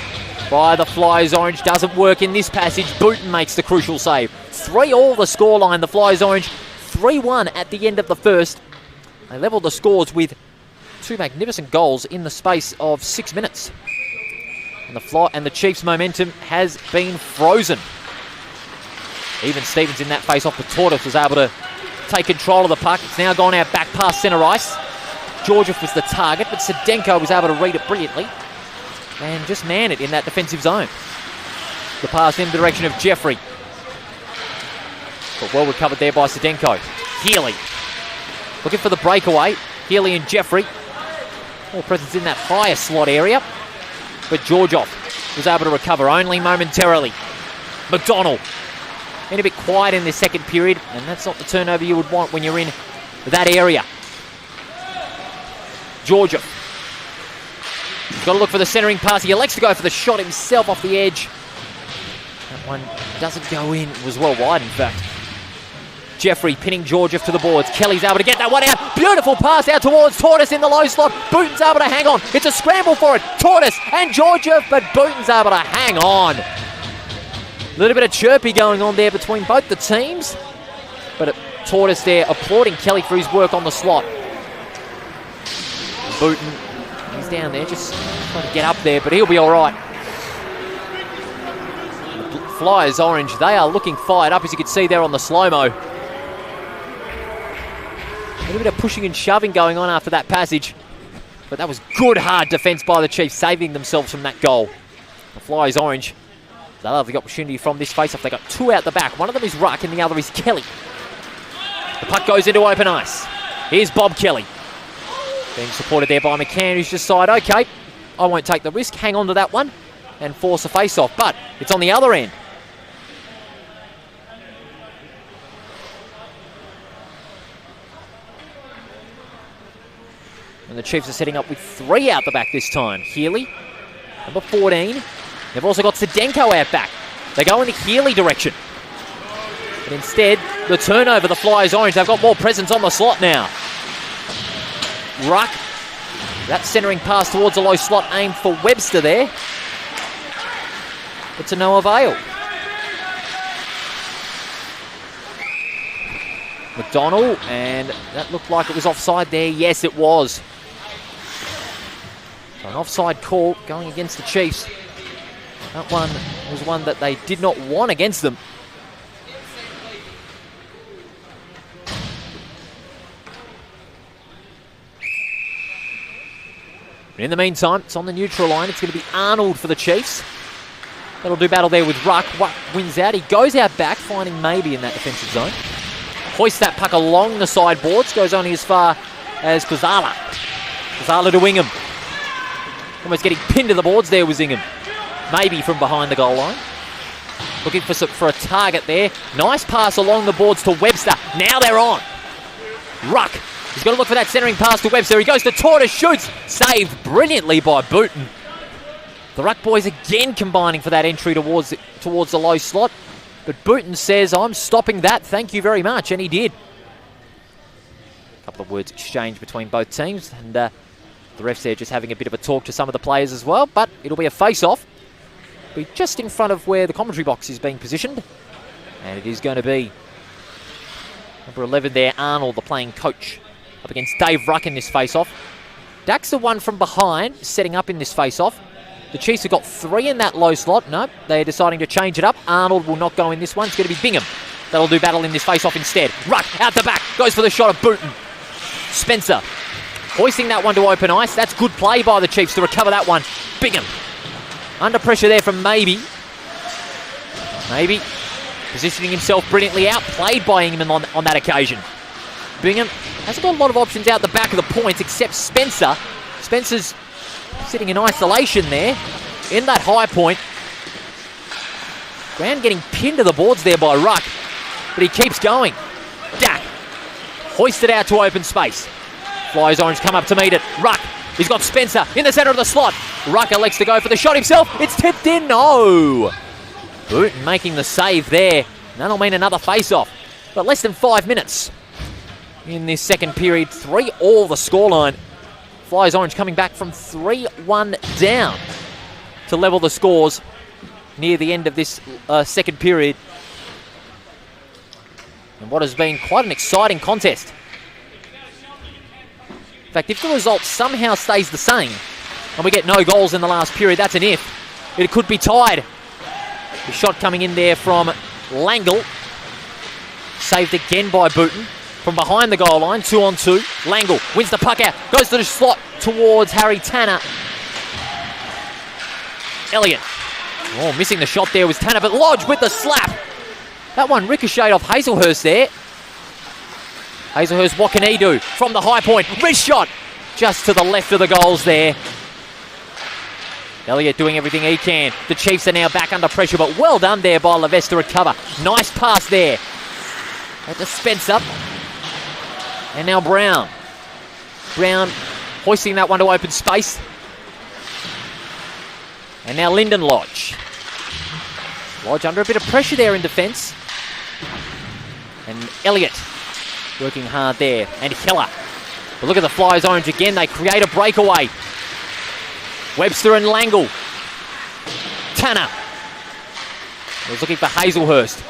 by the Flyers orange. Doesn't work in this passage. Booten makes the crucial save. 3-3 the scoreline. The Flyers orange 3-1 at the end of the first. They leveled the scores with two magnificent goals in the space of 6 minutes. And the Chiefs' momentum has been frozen. Even Stevens in that face-off, but Tortoise was able to take control of the puck. It's now gone out back past centre ice. Georgiev was the target, but Zdenko was able to read it brilliantly and just man it in that defensive zone. The pass in the direction of Jeffrey. But well recovered there by Zdenko. Healy looking for the breakaway. Healy and Jeffrey. More presence in that higher slot area. But Georgiev was able to recover only momentarily. McDonald been a bit quiet in this second period, and that's not the turnover you would want when you're in that area. Georgiev. He's got to look for the centering pass. He elects to go for the shot himself off the edge. That One doesn't go in. It was well wide, in fact. Jeffrey pinning Georgiev to the boards. Kelly's able to get that one out. Beautiful pass out towards Tortoise in the low slot. Booton's able to hang on. It's a scramble for it. Tortoise and Georgiev, but Booton's able to hang on. A little bit of chirpy going on there between both the teams. But Tortoise there applauding Kelly for his work on the slot. Booton, he's down there just trying to get up there, but he'll be all right. The Flyers orange, they are looking fired up, as you can see there on the slow-mo. A little bit of pushing and shoving going on after that passage. But that was good, hard defence by the Chiefs, saving themselves from that goal. The Flyers orange, they'll have the opportunity from this face-off. They got two out the back. One of them is Ruck and the other is Kelly. The puck goes into open ice. Here's Bob Kelly. Being supported there by McCann, who's just decided, okay, I won't take the risk, hang on to that one and force a face-off. But it's on the other end. And the Chiefs are setting up with three out the back this time. Healy, number 14. They've also got Sedenko out back. They go in the Healy direction. But instead, the turnover, the Flyers orange, they've got more presence on the slot now. Ruck, that centering pass towards the low slot aimed for Webster there. But to no avail. McDonald, and that looked like it was offside there. Yes, it was. So an offside call going against the Chiefs. That one was one that they did not want against them. But in the meantime, it's on the neutral line. It's going to be Arnold for the Chiefs. That'll do battle there with Ruck. Ruck wins out. He goes out back, finding maybe in that defensive zone. Hoists that puck along the sideboards. Goes only as far as Kozala. Kozala to Ingham. Almost getting pinned to the boards there was Ingham. Maybe from behind the goal line. Looking for a target there. Nice pass along the boards to Webster. Now they're on. Ruck. He's got to look for that centering pass to Webster. He goes to Tortoise, shoots. Saved brilliantly by Booton. The Ruck boys again combining for that entry towards the low slot. But Booton says, I'm stopping that. Thank you very much. And he did. A couple of words exchanged between both teams. And the refs there just having a bit of a talk to some of the players as well. But it'll be a face-off. Be just in front of where the commentary box is being positioned. And it is going to be number 11 there, Arnold, the playing coach, up against Dave Ruck in this face-off. Dax the one from behind, setting up in this face-off. The Chiefs have got three in that low slot. No, they're deciding to change it up. Arnold will not go in this one. It's going to be Bingham. That'll do battle in this face-off instead. Ruck out the back, goes for the shot of Booton. Spencer hoisting that one to open ice. That's good play by the Chiefs to recover that one. Bingham under pressure there from Maybe. Maybe positioning himself brilliantly out. Played by Ingham on that occasion. Bingham hasn't got a lot of options out the back of the points except Spencer. Spencer's sitting in isolation there in that high point. Brown getting pinned to the boards there by Ruck, but he keeps going. Dak hoisted out to open space. Flyers orange come up to meet it. Ruck, he's got Spencer in the centre of the slot. Ruck elects to go for the shot himself. It's tipped in. No. Booton making the save there. That'll mean another face-off. But less than 5 minutes in this second period. 3-all the scoreline. Flyers orange coming back from 3-1 down to level the scores near the end of this second period. And what has been quite an exciting contest. In fact, if the result somehow stays the same and we get no goals in the last period, that's an if. It could be tied. The shot coming in there from Langle. Saved again by Booton. From behind the goal line, 2-on-2. Langle wins the puck out, goes to the slot towards Harry Tanner. Elliott. Oh, missing the shot there was Tanner, but Lodge with the slap. That one ricocheted off Hazelhurst there. Hazelhurst, what can he do? From the high point, wrist shot. Just to the left of the goals there. Elliott doing everything he can. The Chiefs are now back under pressure, but well done there by Levesque to recover. Nice pass there. At the Spencer. And now Brown. Brown hoisting that one to open space. And now Lyndon Lodge. Lodge under a bit of pressure there in defence. And Elliott working hard there. And Hiller. But look at the Flyers Orange again. They create a breakaway. Webster and Langle. Tanner. Was looking for Hazelhurst.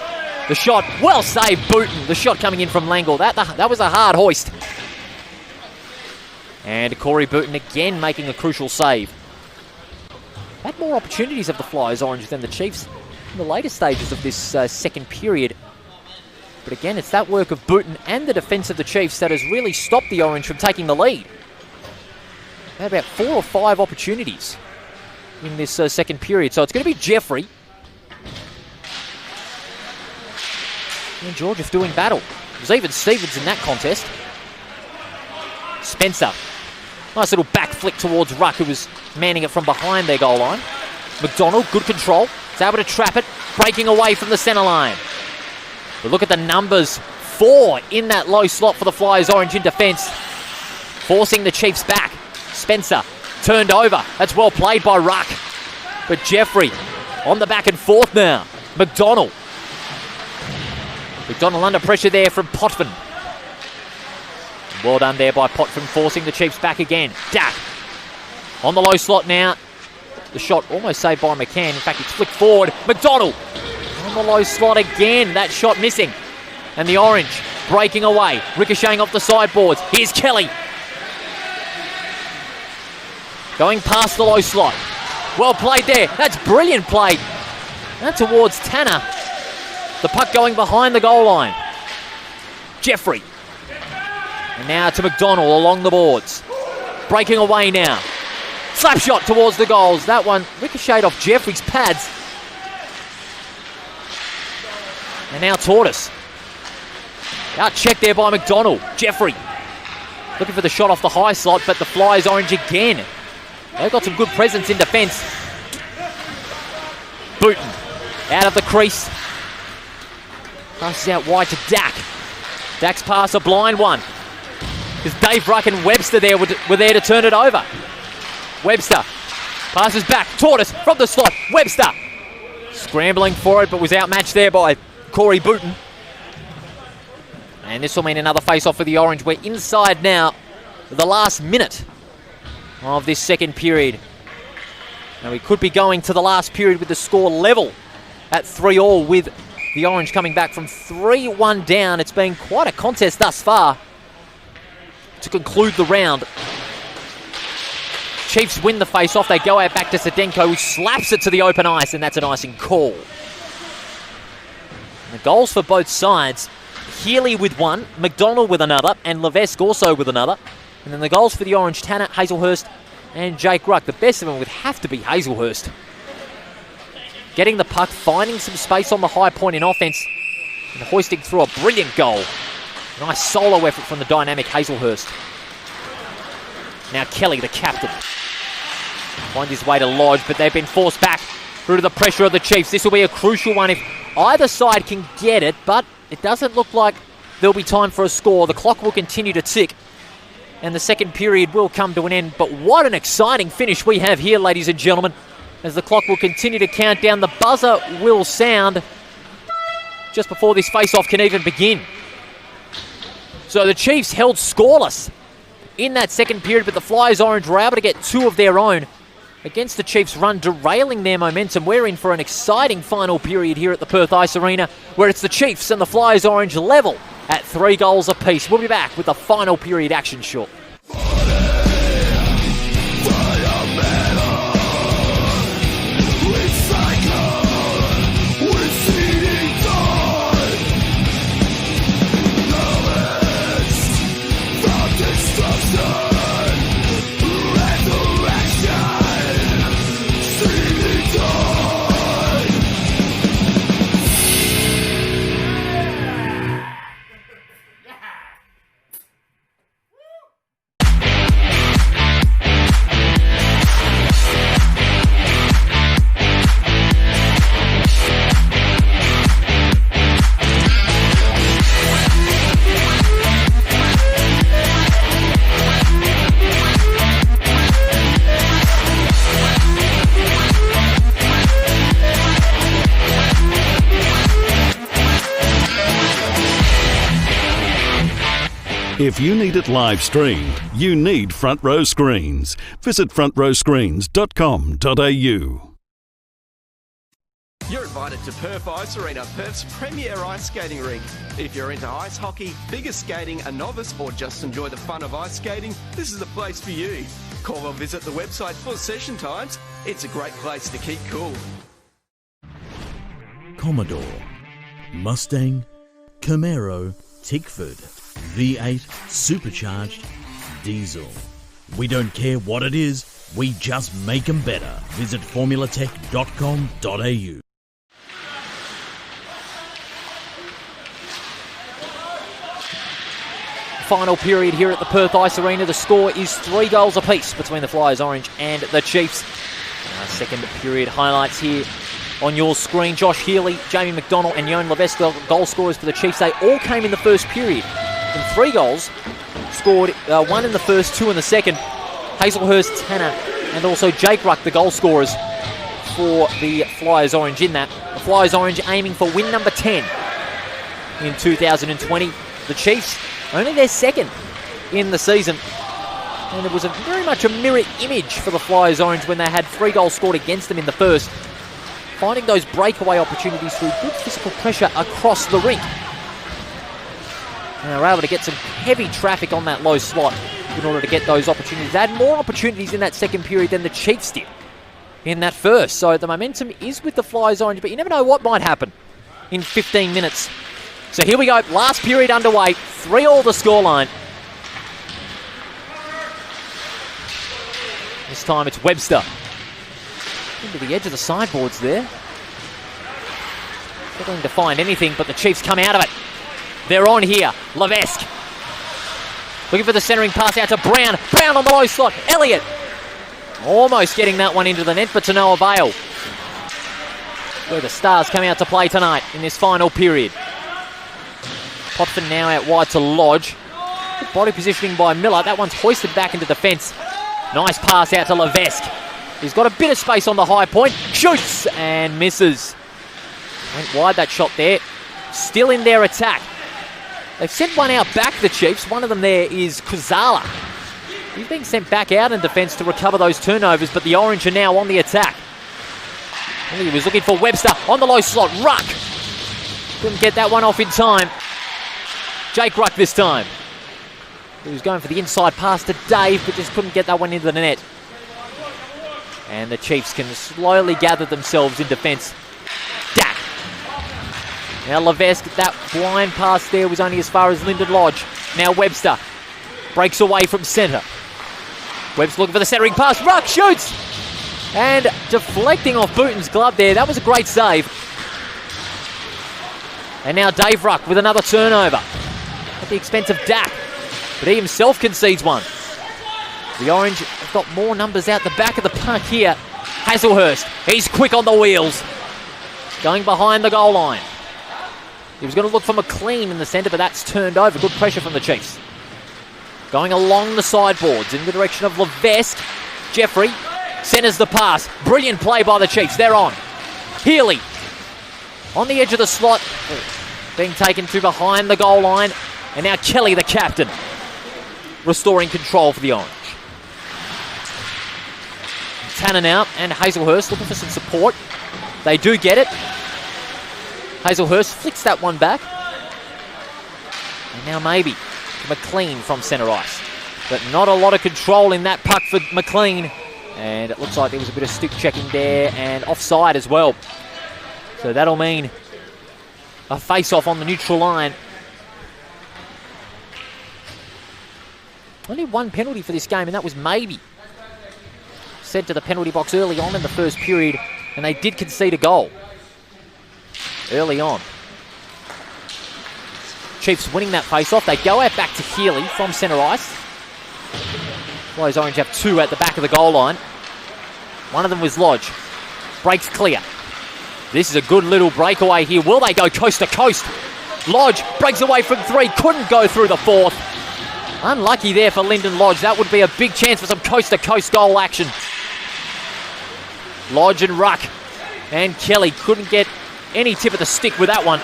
The shot, well saved, Booten. The shot coming in from Langle. That was a hard hoist. And Corey Booten again making a crucial save. Had more opportunities of the Flyers Orange than the Chiefs in the later stages of this second period. But again, it's that work of Booten and the defence of the Chiefs that has really stopped the Orange from taking the lead. They had about 4 or 5 opportunities in this second period. So it's going to be Jeffrey. And Georgia doing battle. There's even Stevens in that contest. Spencer. Nice little back flick towards Ruck, who was manning it from behind their goal line. McDonald, good control. He's able to trap it, breaking away from the centre line. But look at the numbers. 4 in that low slot for the Flyers Orange in defence. Forcing the Chiefs back. Spencer turned over. That's well played by Ruck. But Jeffrey on the back and forth now. McDonald under pressure there from Potvin. Well done there by Potvin, forcing the Chiefs back again. Dak on the low slot now. The shot almost saved by McCann. In fact, it's flicked forward. McDonald on the low slot again. That shot missing. And the Orange breaking away, ricocheting off the sideboards. Here's Kelly. Going past the low slot. Well played there. That's brilliant play. And towards Tanner. The puck going behind the goal line. Jeffrey. And now to McDonald along the boards. Breaking away now. Slap shot towards the goals. That one ricocheted off Jeffrey's pads. And now Tortoise. Out checked there by McDonald. Jeffrey. Looking for the shot off the high slot, but the Flyers Orange again. They've got some good presence in defence. Booten. Out of the crease. Passes out wide to Dak. Dak's pass a blind one. Because Dave Ruck and Webster there were there to turn it over. Webster passes back. Tortoise from the slot. Webster scrambling for it, but was outmatched there by Corey Booten. And this will mean another face-off for the Orange. We're inside now the last minute of this second period. Now we could be going to the last period with the score level at 3-3 with the Orange coming back from 3-1 down. It's been quite a contest thus far to conclude the round. Chiefs win the face-off. They go out back to Sedenko, who slaps it to the open ice, and that's an icing call. And the goals for both sides. Healy with one, McDonald with another, and Levesque also with another. And then the goals for the Orange, Tanner, Hazelhurst, and Jake Ruck. The best of them would have to be Hazelhurst. Getting the puck, finding some space on the high point in offence, and hoisting through a brilliant goal. Nice solo effort from the dynamic Hazelhurst. Now Kelly, the captain, finds his way to Lodge, but they've been forced back through to the pressure of the Chiefs. This will be a crucial one if either side can get it, but it doesn't look like there'll be time for a score. The clock will continue to tick, and the second period will come to an end. But what an exciting finish we have here, ladies and gentlemen, as the clock will continue to count down. The buzzer will sound just before this face-off can even begin. So the Chiefs held scoreless in that second period, but the Flyers Orange were able to get 2 of their own against the Chiefs' run, derailing their momentum. We're in for an exciting final period here at the Perth Ice Arena, where it's the Chiefs and the Flyers Orange level at 3 goals apiece. We'll be back with the final period action short.
If you need it live streamed, you need Front Row Screens. Visit frontrowscreens.com.au.
You're invited to Perth Ice Arena, Perth's premier ice skating rink. If you're into ice hockey, figure skating, a novice, or just enjoy the fun of ice skating, this is the place for you. Call or visit the website for session times. It's a great place to keep cool.
Commodore, Mustang, Camaro, Tickford, V8 supercharged diesel. We don't care what it is, we just make them better. Visit formulatech.com.au.
Final period here at the Perth Ice Arena. The score is 3 goals apiece between the Flyers Orange and the Chiefs. Second period highlights here on your screen. Josh Healy, Jamie McDonald and Johan Levesque, goal scorers for the Chiefs. They all came in the first period. And 3 goals scored, 1 in the first, 2 in the second. Hazelhurst, Tanner and also Jake Ruck, the goal scorers for the Flyers Orange in that. The Flyers Orange aiming for win number 10 in 2020. The Chiefs only their second in the season. And it was very much a mirror image for the Flyers Orange when they had 3 goals scored against them in the first. Finding those breakaway opportunities through good physical pressure across the rink. And they were able to get some heavy traffic on that low slot in order to get those opportunities. They had more opportunities in that second period than the Chiefs did in that first. So the momentum is with the Flyers Orange, but you never know what might happen in 15 minutes. So here we go, last period underway, 3-3 the scoreline. This time it's Webster. Into the edge of the sideboards there. Struggling to find anything, but the Chiefs come out of it. They're on here, Levesque. Looking for the centering pass out to Brown. Brown on the low slot, Elliott. Almost getting that one into the net, but to no avail. Where the Stars come out to play tonight in this final period. Popson now out wide to Lodge. Good body positioning by Miller. That one's hoisted back into defence. Nice pass out to Levesque. He's got a bit of space on the high point. Shoots and misses. Went wide that shot there. Still in their attack. They've sent one out back, the Chiefs. One of them there is Kuzala. He's being sent back out in defence to recover those turnovers, but the Orange are now on the attack. He was looking for Webster on the low slot. Ruck. Couldn't get that one off in time. Jake Ruck this time. He was going for the inside pass to Dave, but just couldn't get that one into the net. And the Chiefs can slowly gather themselves in defence. Dak. Now Levesque, that blind pass there was only as far as Lyndon Lodge. Now Webster breaks away from centre. Webb's looking for the centering pass. Ruck shoots! And deflecting off Booton's glove there. That was a great save. And now Dave Ruck with another turnover at the expense of Dak. But he himself concedes one. The Orange have got more numbers out the back of the park here. Hazelhurst, he's quick on the wheels. Going behind the goal line. He was going to look for McLean in the centre, but that's turned over. Good pressure from the Chiefs. Going along the sideboards in the direction of Levesque. Jeffrey centres the pass. Brilliant play by the Chiefs. They're on. Healy on the edge of the slot. Being taken to behind the goal line. And now Kelly, the captain, restoring control for the Orange. Tanner now and Hazelhurst looking for some support. They do get it. Hazelhurst flicks that one back. And now maybe McLean from centre ice. But not a lot of control in that puck for McLean. And it looks like there was a bit of stick checking there and offside as well. So that'll mean a face-off on the neutral line. Only one penalty for this game, and that was maybe sent to the penalty box early on in the first period, and they did concede a goal early on. Chiefs winning that face-off. They go out back to Healy from centre ice. Flyers Orange have 2 at the back of the goal line. One of them was Lodge. Breaks clear. This is a good little breakaway here. Will they go coast to coast? Lodge breaks away from 3. Couldn't go through the 4th. Unlucky there for Lyndon Lodge. That would be a big chance for some coast-to-coast goal action. Lodge and Ruck and Kelly couldn't get any tip of the stick with that one.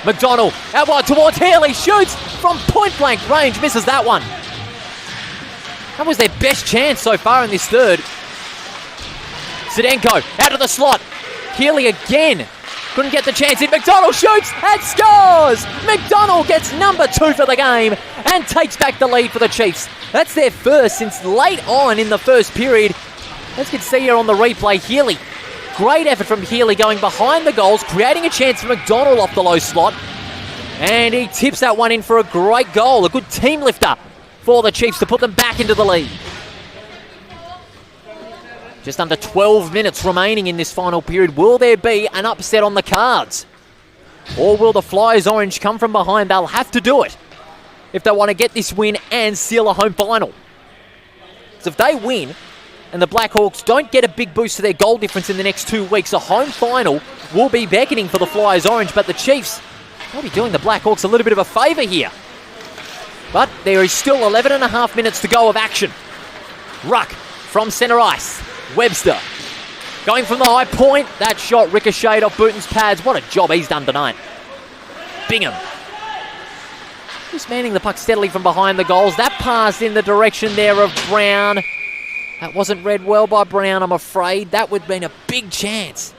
McDonald out wide towards Healy, shoots from point-blank range, misses that one. That was their best chance so far in this third. Zdenko out of the slot. Healy again. Couldn't get the chance in. McDonald shoots and scores! McDonald gets number 2 for the game and takes back the lead for the Chiefs. That's their first since late on in the first period. As you can see here on the replay, Healy. Great effort from Healy going behind the goals, creating a chance for McDonald off the low slot. And he tips that one in for a great goal. A good team lifter for the Chiefs to put them back into the lead. Just under 12 minutes remaining in this final period. Will there be an upset on the cards? Or will the Flyers Orange come from behind? They'll have to do it if they want to get this win and seal a home final. So if they win and the Blackhawks don't get a big boost to their goal difference in the next 2 weeks, a home final will be beckoning for the Flyers Orange, but the Chiefs will be doing the Blackhawks a little bit of a favour here. But there is still 11 and a half minutes to go of action. Ruck from centre ice. Webster going from the high point. That shot ricocheted off Booton's pads. What a job he's done tonight. Bingham just manning the puck steadily from behind the goals. That pass in the direction there of Brown. That wasn't read well by Brown, I'm afraid. That would have been a big chance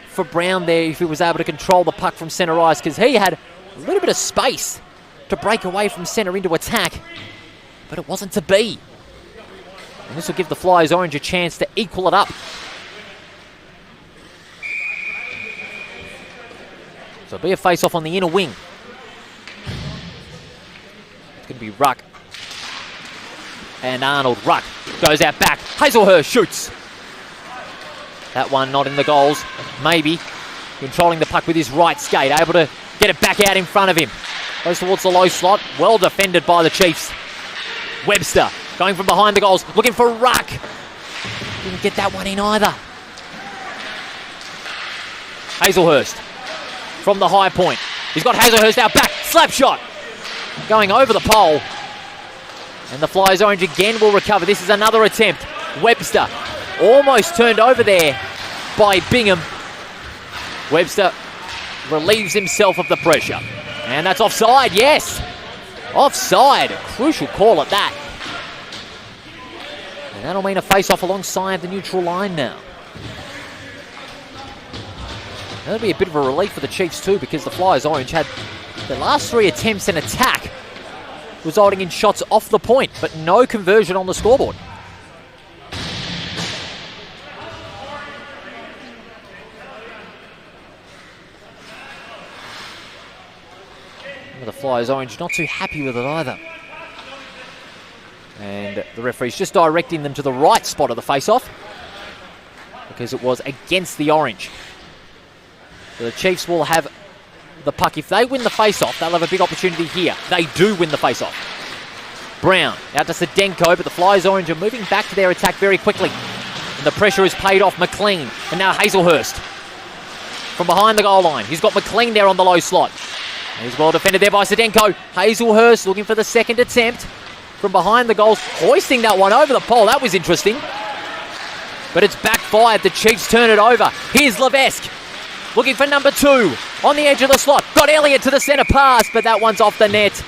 for Brown there if he was able to control the puck from centre ice, because he had a little bit of space to break away from centre into attack, but it wasn't to be. And this will give the Flyers Orange a chance to equal it up. So it'll be a face-off on the inner wing. It's going to be Ruck. And Arnold. Ruck goes out back. Hazelhurst shoots. That one not in the goals. Maybe. Controlling the puck with his right skate. Able to get it back out in front of him. Goes towards the low slot. Well defended by the Chiefs. Webster going from behind the goals. Looking for Ruck. Didn't get that one in either. Hazelhurst from the high point. He's got Hazelhurst out back. Slap shot. Going over the pole. And the Flyers Orange again will recover. This is another attempt. Webster almost turned over there by Bingham. Webster relieves himself of the pressure. And that's offside, yes. Offside. Crucial call at that. And that'll mean a face-off alongside the neutral line now. That'll be a bit of a relief for the Chiefs too, because the Flyers Orange had the last 3 attempts in attack resulting in shots off the point, but no conversion on the scoreboard. The Flyers Orange not too happy with it either. And the referee's just directing them to the right spot of the face-off because it was against the Orange. So the Chiefs will have the puck. If they win the face-off, they'll have a big opportunity here. They do win the face-off. Brown out to Zdenko, but the Flyers Orange are moving back to their attack very quickly. And the pressure is paid off. McLean and now Hazelhurst from behind the goal line. He's got McLean there on the low slot. He's well defended there by Zdenko. Hazelhurst looking for the second attempt from behind the goals, hoisting that one over the pole. That was interesting. But it's backfired. The Chiefs turn it over. Here's Levesque looking for number 2 on the edge of the slot. Got Elliott to the centre pass, but that one's off the net.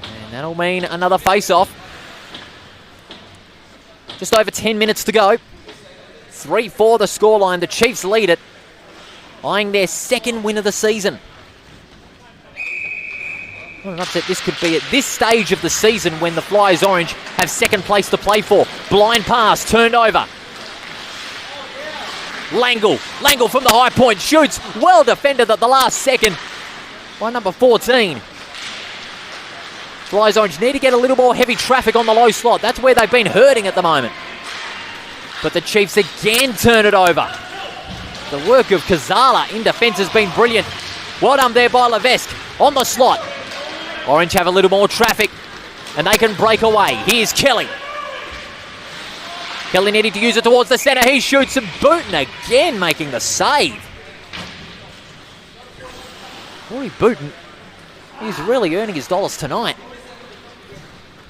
And that'll mean another face-off. Just over 10 minutes to go. 3-4 the scoreline. The Chiefs lead it, eyeing their second win of the season. What an upset this could be at this stage of the season when the Flyers Orange have second place to play for. Blind pass, turned over. Langle from the high point, shoots. Well defended at the last second by number 14. Flyers Orange need to get a little more heavy traffic on the low slot. That's where they've been hurting at the moment. But the Chiefs again turn it over. The work of Kazala in defence has been brilliant. Well done there by Levesque on the slot. Orange have a little more traffic and they can break away. Here's Kelly. Kelly needing to use it towards the centre. He shoots and Booton again making the save. Rory Booton, he's really earning his dollars tonight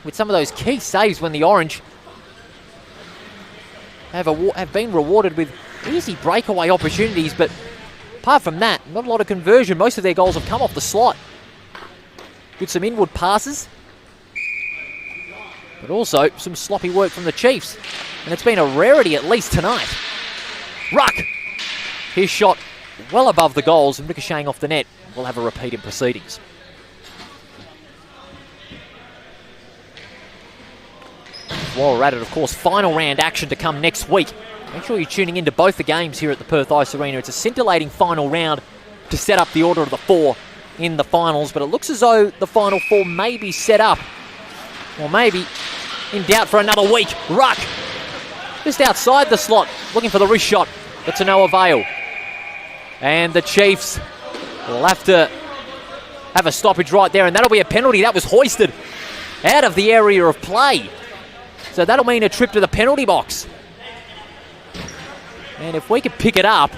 with some of those key saves when the Orange have been rewarded with easy breakaway opportunities, but Apart from that, not a lot of conversion. Most of their goals have come off the slot. With some inward passes. But also some sloppy work from the Chiefs. And it's been a rarity at least tonight. Ruck! His shot well above the goals and ricocheting off the net. We'll have a repeat in proceedings. While we're at it, of course, final round action to come next week. Make sure you're tuning into both the games here at the Perth Ice Arena. It's a scintillating final round to set up the order of the 4 in the finals, but it looks as though the final 4 may be set up, or maybe in doubt for another week. Ruck, just outside the slot, looking for the wrist shot, but to no avail. And the Chiefs will have to have a stoppage right there, and that'll be a penalty. That was hoisted out of the area of play. So that'll mean a trip to the penalty box. And if we could pick it up,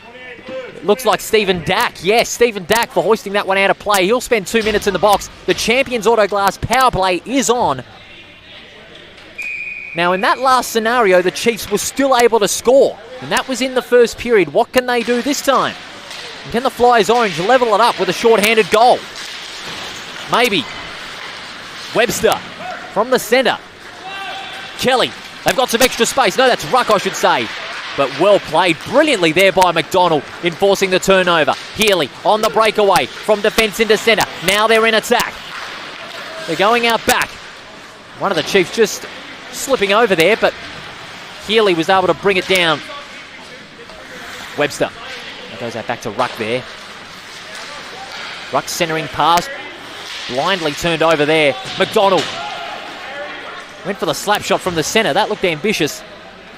it looks like Stephen Dack. Yes, Stephen Dack for hoisting that one out of play. He'll spend 2 minutes in the box. The Champions Autoglass power play is on. Now, in that last scenario, the Chiefs were still able to score. And that was in the first period. What can they do this time? And can the Flyers Orange level it up with a short-handed goal? Maybe. Webster from the centre. Kelly. They've got some extra space. No, that's Ruck, I should say. But well played brilliantly there by McDonald, enforcing the turnover. Healy on the breakaway from defence into centre. Now they're in attack. They're going out back. One of the Chiefs just slipping over there, but Healy was able to bring it down. Webster. That goes out back to Ruck there. Ruck centering pass. Blindly turned over there. McDonald. Went for the slap shot from the centre. That looked ambitious.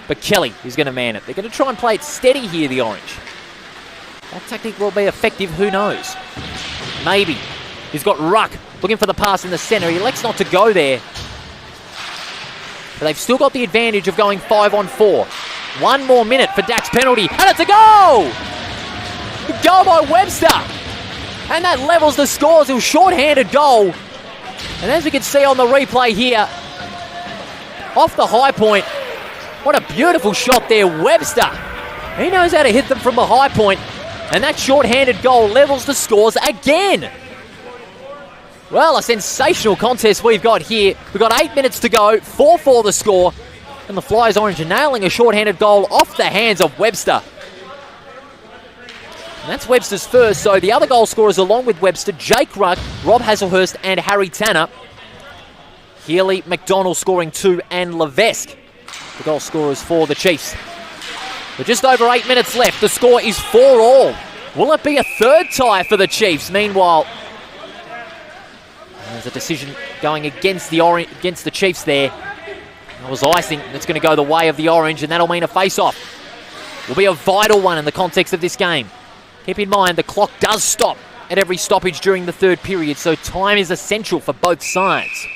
But Kelly is going to man it. They're going to try and play it steady here, the Orange. That tactic will be effective, who knows? Maybe. He's got Ruck looking for the pass in the centre. He elects not to go there. But they've still got the advantage of going 5-on-4. 1 more minute for Dack's penalty. And it's a goal! Good goal by Webster. And that levels the scores. It was a short-handed goal. And as we can see on the replay here, off the high point. What a beautiful shot there, Webster. He knows how to hit them from the high point. And that short-handed goal levels the scores again. Well, a sensational contest we've got here. We've got 8 minutes to go. 4-4 the score. And the Flyers Orange are nailing a short-handed goal off the hands of Webster. And that's Webster's first. So the other goal scorers along with Webster, Jake Ruck, Rob Hazelhurst and Harry Tanner. Healy, McDonald scoring 2, and Levesque, the goal scorers for the Chiefs. With just over 8 minutes left, the score is 4-all. Will it be a third tie for the Chiefs? Meanwhile, there's a decision going against the Chiefs there. That was icing. That's going to go the way of the Orange, and that'll mean a face-off. Will be a vital one in the context of this game. Keep in mind, the clock does stop at every stoppage during the third period, so time is essential for both sides.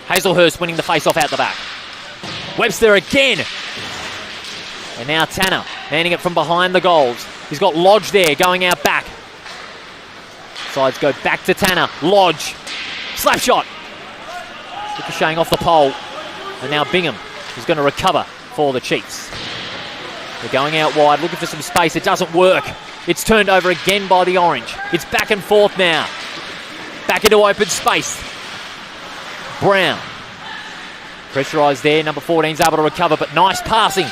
Hazelhurst winning the face-off out the back. Webster again. And now Tanner handing it from behind the goals. He's got Lodge there going out back. Sides go back to Tanner. Lodge. Slap shot. Ricocheting off the pole. And now Bingham is going to recover for the Chiefs. They're going out wide, looking for some space. It doesn't work. It's turned over again by the Orange. It's back and forth now. Back into open space. Brown. Pressurised there. Number 14's able to recover, but nice passing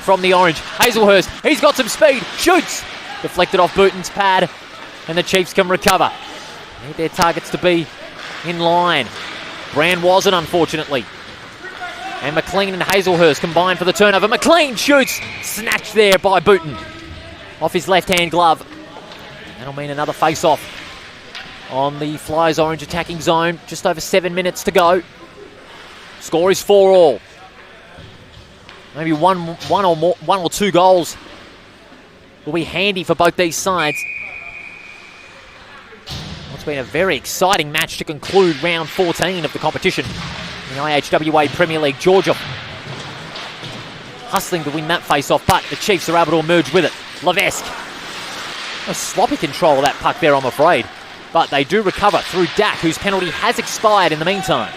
from the Orange. Hazelhurst, he's got some speed. Shoots. Deflected off Booton's pad, and the Chiefs can recover. Need their targets to be in line. Brown wasn't, unfortunately. And McLean and Hazelhurst combined for the turnover. McLean shoots. Snatched there by Booton. Off his left-hand glove. That'll mean another face-off on the Flyers Orange attacking zone. Just over 7 minutes to go. Score is 4-all. Maybe one or two goals will be handy for both these sides. It's been a very exciting match to conclude round 14 of the competition in the IHWA Premier League. Georgia hustling to win that face-off, but the Chiefs are able to emerge with it. Levesque. A sloppy control of that puck there, I'm afraid. But they do recover through Dack, whose penalty has expired in the meantime.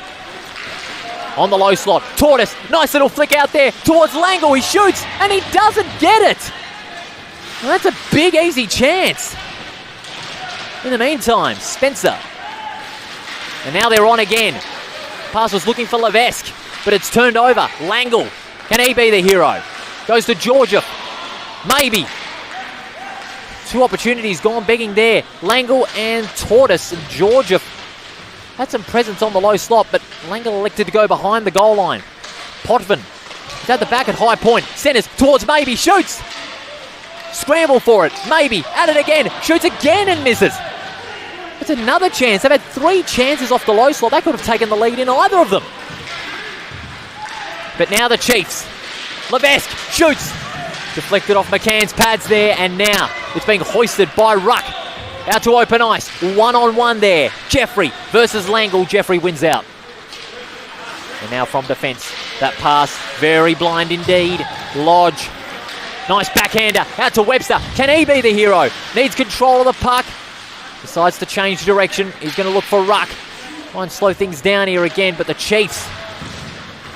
On the low slot, Tortoise, nice little flick out there towards Langle. He shoots, and he doesn't get it. Well, that's a big, easy chance. In the meantime, Spencer. And now they're on again. Pass was looking for Levesque, but it's turned over. Langle, can he be the hero? Goes to Georgia. Maybe. 2 opportunities gone begging there. Langle and Tortoise. And Georgia had some presence on the low slot, but Langle elected to go behind the goal line. Potvin is at the back at high point. Centres towards Maybe. Shoots. Scramble for it. Maybe. At it again. Shoots again and misses. It's another chance. They've had 3 chances off the low slot. They could have taken the lead in either of them. But now the Chiefs. Levesque shoots. Deflected off McCann's pads there, and now it's being hoisted by Ruck. Out to open ice. 1-on-1 there. Jeffrey versus Langle. Jeffrey wins out. And now from defence. That pass, very blind indeed. Lodge. Nice backhander. Out to Webster. Can he be the hero? Needs control of the puck. Decides to change direction. He's going to look for Ruck. Try and slow things down here again, but the Chiefs.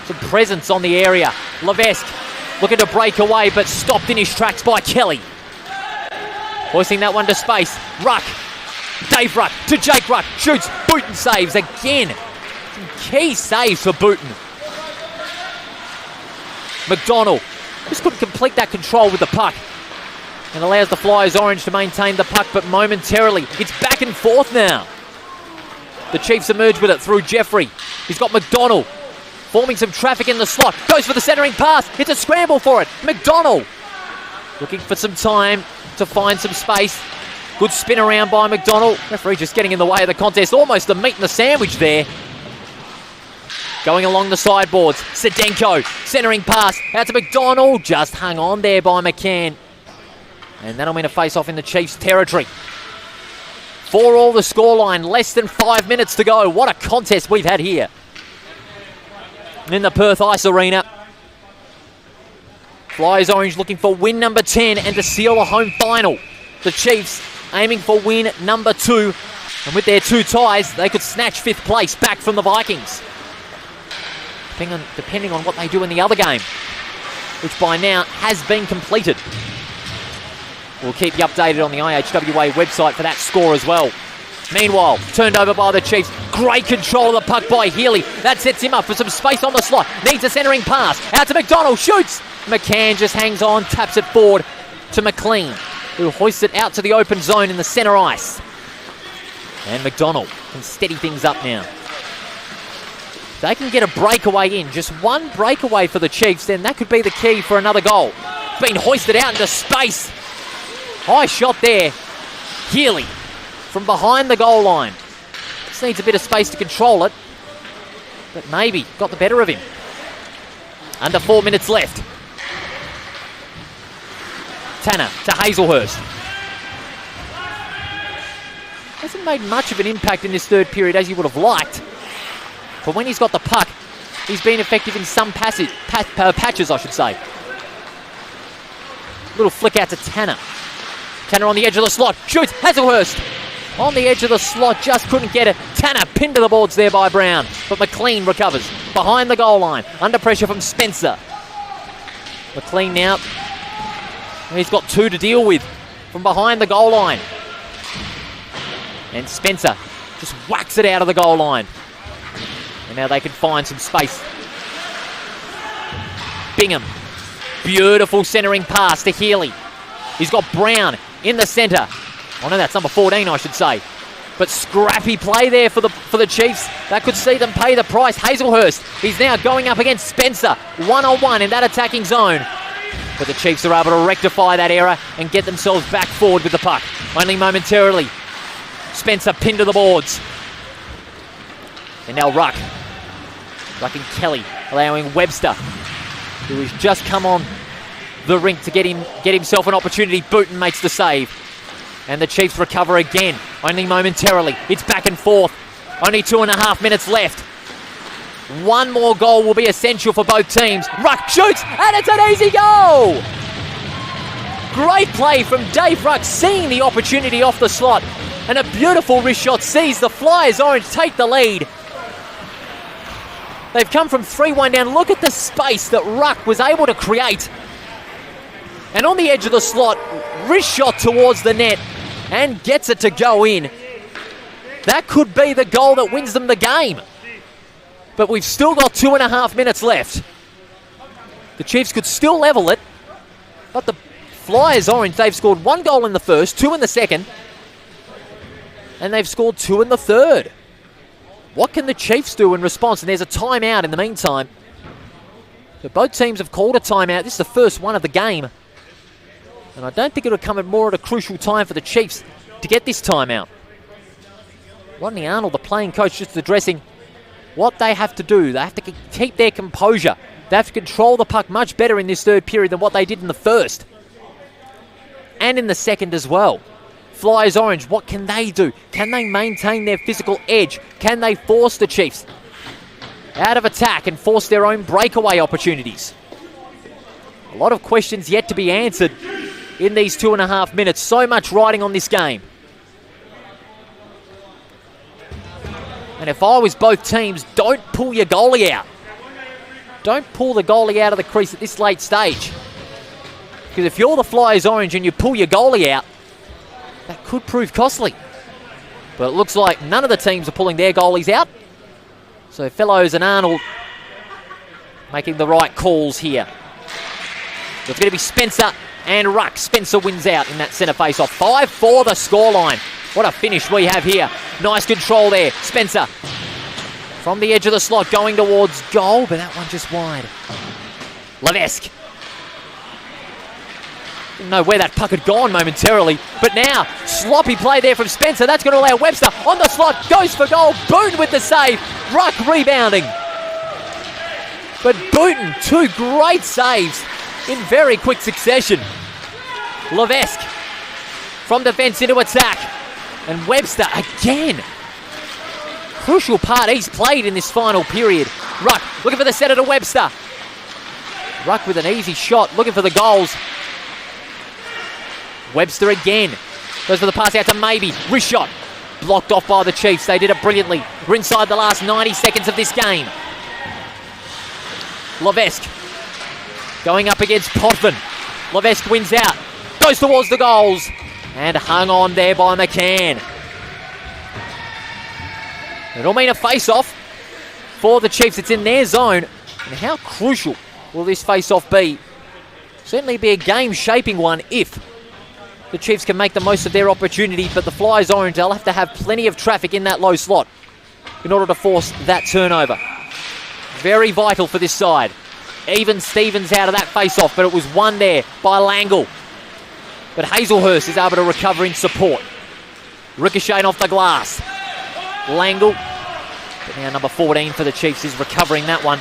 Some presence on the area. Levesque looking to break away, but stopped in his tracks by Kelly. Hoisting that one to space. Ruck. Dave Ruck to Jake Ruck. Shoots. Booten saves again. Some key saves for Booten. McDonald just couldn't complete that control with the puck. And allows the Flyers Orange to maintain the puck, but momentarily it's back and forth now. The Chiefs emerge with it through Jeffrey. He's got McDonald forming some traffic in the slot. Goes for the centering pass. It's a scramble for it. McDonald looking for some time to find some space. Good spin around by McDonald. Referee just getting in the way of the contest. Almost the meat in the sandwich there. Going along the sideboards. Sedenko centering pass out to McDonald. Just hung on there by McCann. And that'll mean a face-off in the Chiefs' territory. 4-all the scoreline, less than 5 minutes to go. What a contest we've had here. In the Perth Ice Arena. Flyers Orange looking for win number 10 and to seal a home final. The Chiefs aiming for win number 2. And with their 2 ties, they could snatch 5th place back from the Vikings. Depending on what they do in the other game, which by now has been completed. We'll keep you updated on the IHWA website for that score as well. Meanwhile, turned over by the Chiefs. Great control of the puck by Healy. That sets him up for some space on the slot. Needs a centering pass. Out to McDonald. Shoots. McCann just hangs on. Taps it forward to McLean, who hoists it out to the open zone in the centre ice. And McDonald can steady things up now. They can get a breakaway in. Just one breakaway for the Chiefs, then that could be the key for another goal. Being hoisted out into space. High shot there. Healy from behind the goal line. Just needs a bit of space to control it. But maybe got the better of him. Under 4 minutes left. Tanner to Hazelhurst. Hasn't made much of an impact in this third period as you would have liked. But when he's got the puck, he's been effective in some patches, I should say. Little flick out to Tanner. Tanner on the edge of the slot. Shoots. Hazelhurst on the edge of the slot. Just couldn't get it. Tanner pinned to the boards there by Brown. But McLean recovers. Behind the goal line. Under pressure from Spencer. McLean now. He's got 2 to deal with from behind the goal line. And Spencer just whacks it out of the goal line. And now they can find some space. Bingham. Beautiful centering pass to Healy. He's got Brown in the centre. Oh no, that's number 14, I should say. But scrappy play there for the Chiefs. That could see them pay the price. Hazelhurst, he's now going up against Spencer. 1-on-1 in that attacking zone. But the Chiefs are able to rectify that error and get themselves back forward with the puck. Only momentarily. Spencer pinned to the boards. And now Ruck and Kelly, allowing Webster, who has just come on the rink to get himself an opportunity. Booten makes the save. And the Chiefs recover again, only momentarily. It's back and forth. Only 2.5 minutes left. One more goal will be essential for both teams. Ruck shoots, and it's an easy goal! Great play from Dave Ruck, seeing the opportunity off the slot. And a beautiful wrist shot sees the Flyers Orange take the lead. They've come from 3-1 down. Look at the space that Ruck was able to create. And on the edge of the slot, wrist shot towards the net and gets it to go in. That could be the goal that wins them the game. But we've still got 2.5 minutes left. The Chiefs could still level it, but the Flyers Orange, they've scored 1 goal in the first, 2 in the second, and they've scored 2 in the third. What can the Chiefs do in response? And there's a timeout in the meantime. So both teams have called a timeout. This is the first one of the game. And I don't think it'll come at more at a crucial time for the Chiefs to get this timeout. Rodney Arnold, the playing coach, just addressing what they have to do. They have to keep their composure. They have to control the puck much better in this third period than what they did in the first. And in the second as well. Flyers Orange, what can they do? Can they maintain their physical edge? Can they force the Chiefs out of attack and force their own breakaway opportunities? A lot of questions yet to be answered in these 2.5 minutes. So much riding on this game. And if I was both teams, don't pull your goalie out. Don't pull the goalie out of the crease at this late stage. Because if you're the Flyers Orange and you pull your goalie out, that could prove costly. But it looks like none of the teams are pulling their goalies out. So Fellows and Arnold making the right calls here. It's going to be Spencer and Ruck. Spencer wins out in that centre face-off. 5-4 the scoreline. What a finish we have here. Nice control there. Spencer from the edge of the slot going towards goal, but that one just wide. Levesque. Didn't know where that puck had gone momentarily, but now sloppy play there from Spencer. That's going to allow Webster on the slot. Goes for goal. Boone with the save. Ruck rebounding. But Booten, 2 great saves in very quick succession. Levesque from defence into attack. And Webster again. Crucial part he's played in this final period. Ruck looking for the setter to Webster. Ruck with an easy shot, looking for the goals. Webster again. Goes for the pass out to Maybe. Wrist shot. Blocked off by the Chiefs. They did it brilliantly. We're inside the last 90 seconds of this game. Levesque going up against Potvin. Levesque wins out. Goes towards the goals. And hung on there by McCann. It'll mean a face-off for the Chiefs. It's in their zone. And how crucial will this face-off be? Certainly be a game-shaping one if the Chiefs can make the most of their opportunity. But the Flyers Orange, they'll have to have plenty of traffic in that low slot in order to force that turnover. Very vital for this side. Even Stevens out of that face-off, but it was won there by Langle. But Hazelhurst is able to recover in support. Ricocheting off the glass. Langle, but now number 14 for the Chiefs is recovering that one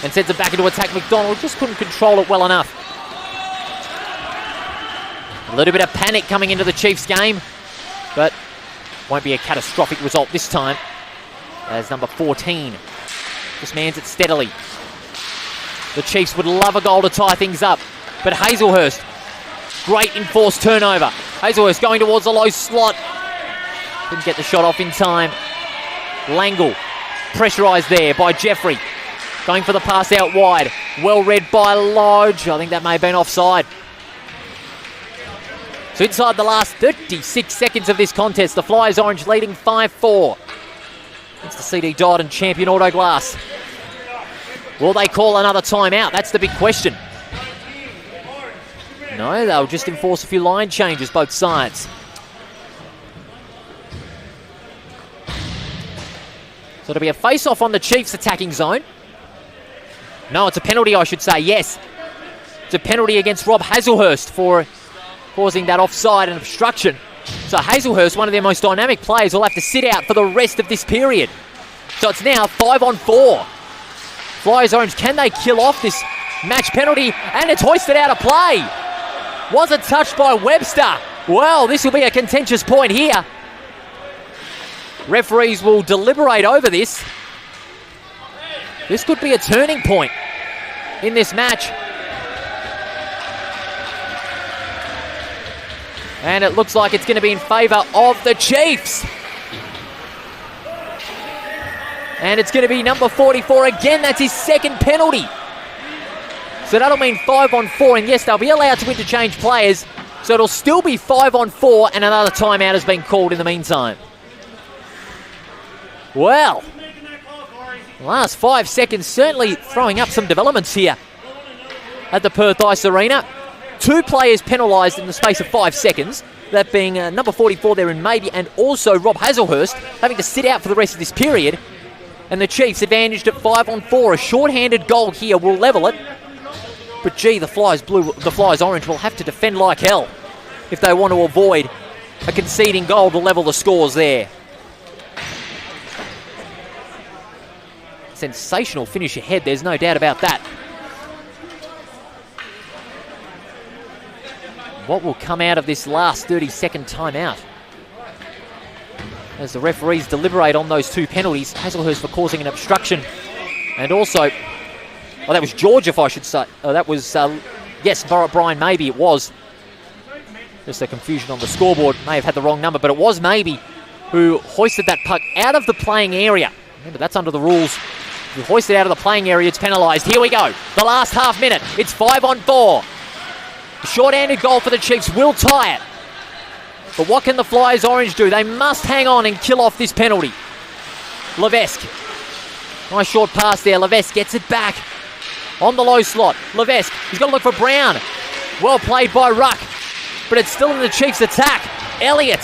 and sends it back into attack. McDonald just couldn't control it well enough. A little bit of panic coming into the Chiefs game, but won't be a catastrophic result this time as number 14 just mans it steadily. The Chiefs would love a goal to tie things up, but Hazelhurst, great enforced turnover. Hazelhurst going towards the low slot. Didn't get the shot off in time. Langle, pressurised there by Jeffrey. Going for the pass out wide. Well read by Lodge. I think that may have been offside. So inside the last 36 seconds of this contest, the Flyers Orange leading 5-4. It's the CD Dodd and champion Autoglass. Will they call another timeout? That's the big question. No, they'll just enforce a few line changes, both sides. So it'll be a face-off on the Chiefs' attacking zone. No, it's a penalty, I should say, yes. It's a penalty against Rob Hazelhurst for causing that offside and obstruction. So Hazelhurst, one of their most dynamic players, will have to sit out for the rest of this period. So it's now 5-on-4. Flyers Orange, can they kill off this match penalty? And it's hoisted out of play. Wasn't touched by Webster. Well, this will be a contentious point here. Referees will deliberate over this. This could be a turning point in this match. And it looks like it's going to be in favour of the Chiefs. And it's going to be number 44 again. That's his second penalty. So that'll mean 5-on-4. And yes, they'll be allowed to interchange players. So it'll still be 5-on-4. And another timeout has been called in the meantime. Well, last 5 seconds certainly throwing up some developments here at the Perth Ice Arena. 2 players penalised in the space of 5 seconds. That being number 44 there in Maybe, and also Rob Hazelhurst having to sit out for the rest of this period. And the Chiefs advantaged at 5-on-4. A short-handed goal here will level it. But gee, the Flyers Orange will have to defend like hell if they want to avoid a conceding goal to level the scores there. Sensational finish ahead, there's no doubt about that. What will come out of this last 30-second timeout? As the referees deliberate on those 2 penalties, Hazelhurst for causing an obstruction. And also, that was George, if I should say. That was, yes, Brian Maybe it was. Just a confusion on the scoreboard. May have had the wrong number, but it was Maybe who hoisted that puck out of the playing area. Remember, that's under the rules. If you hoist it out of the playing area, it's penalised. Here we go. The last half minute. It's 5-on-4. A short-handed goal for the Chiefs will tie it. But what can the Flyers Orange do? They must hang on and kill off this penalty. Levesque. Nice short pass there. Levesque gets it back on the low slot. Levesque, he's got to look for Brown. Well played by Ruck. But it's still in the Chiefs' attack. Elliott.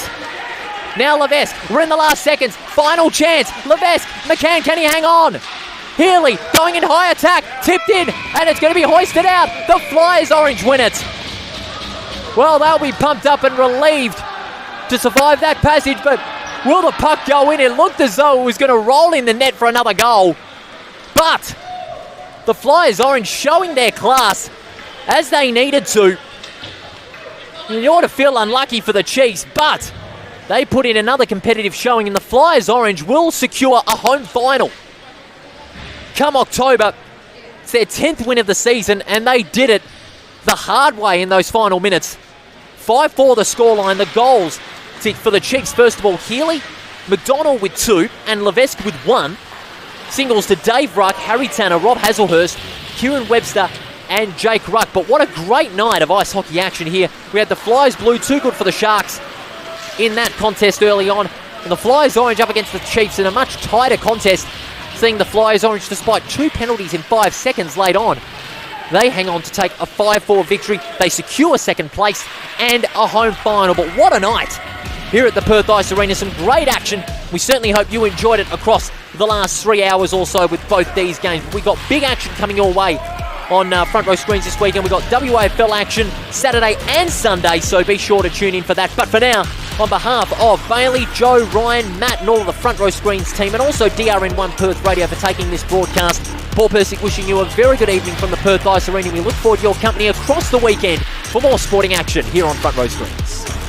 Now Levesque. We're in the last seconds. Final chance. Levesque. McCann, can he hang on? Healy going in high attack. Tipped in. And it's going to be hoisted out. The Flyers Orange win it. Well, they'll be pumped up and relieved to survive that passage. But will the puck go in? It looked as though it was going to roll in the net for another goal. But the Flyers Orange showing their class as they needed to. You ought to feel unlucky for the Chiefs, but they put in another competitive showing, and the Flyers Orange will secure a home final. Come October, it's their 10th win of the season, and they did it the hard way in those final minutes. 5-4 the scoreline. The goals for the Chiefs, first of all, Healy, McDonald with 2, and Levesque with 1. Singles to Dave Ruck, Harry Tanner, Rob Hazelhurst, Kieran Webster, and Jake Ruck. But what a great night of ice hockey action here. We had the Flyers Blue, too good for the Sharks in that contest early on. And the Flyers Orange up against the Chiefs in a much tighter contest, seeing the Flyers Orange, despite 2 penalties in 5 seconds late on, they hang on to take a 5-4 victory. They secure second place and a home final. But what a night here at the Perth Ice Arena. Some great action. We certainly hope you enjoyed it across the last 3 hours or so with both these games. We got big action coming your way on front row screens this weekend. We've got WAFL action Saturday and Sunday, so be sure to tune in for that. But for now, on behalf of Bailey, Joe, Ryan, Matt, and all of the front row screens team, and also DRN1 Perth Radio for taking this broadcast, Paul Persick wishing you a very good evening from the Perth Ice Arena. We look forward to your company across the weekend for more sporting action here on Front Row Screens.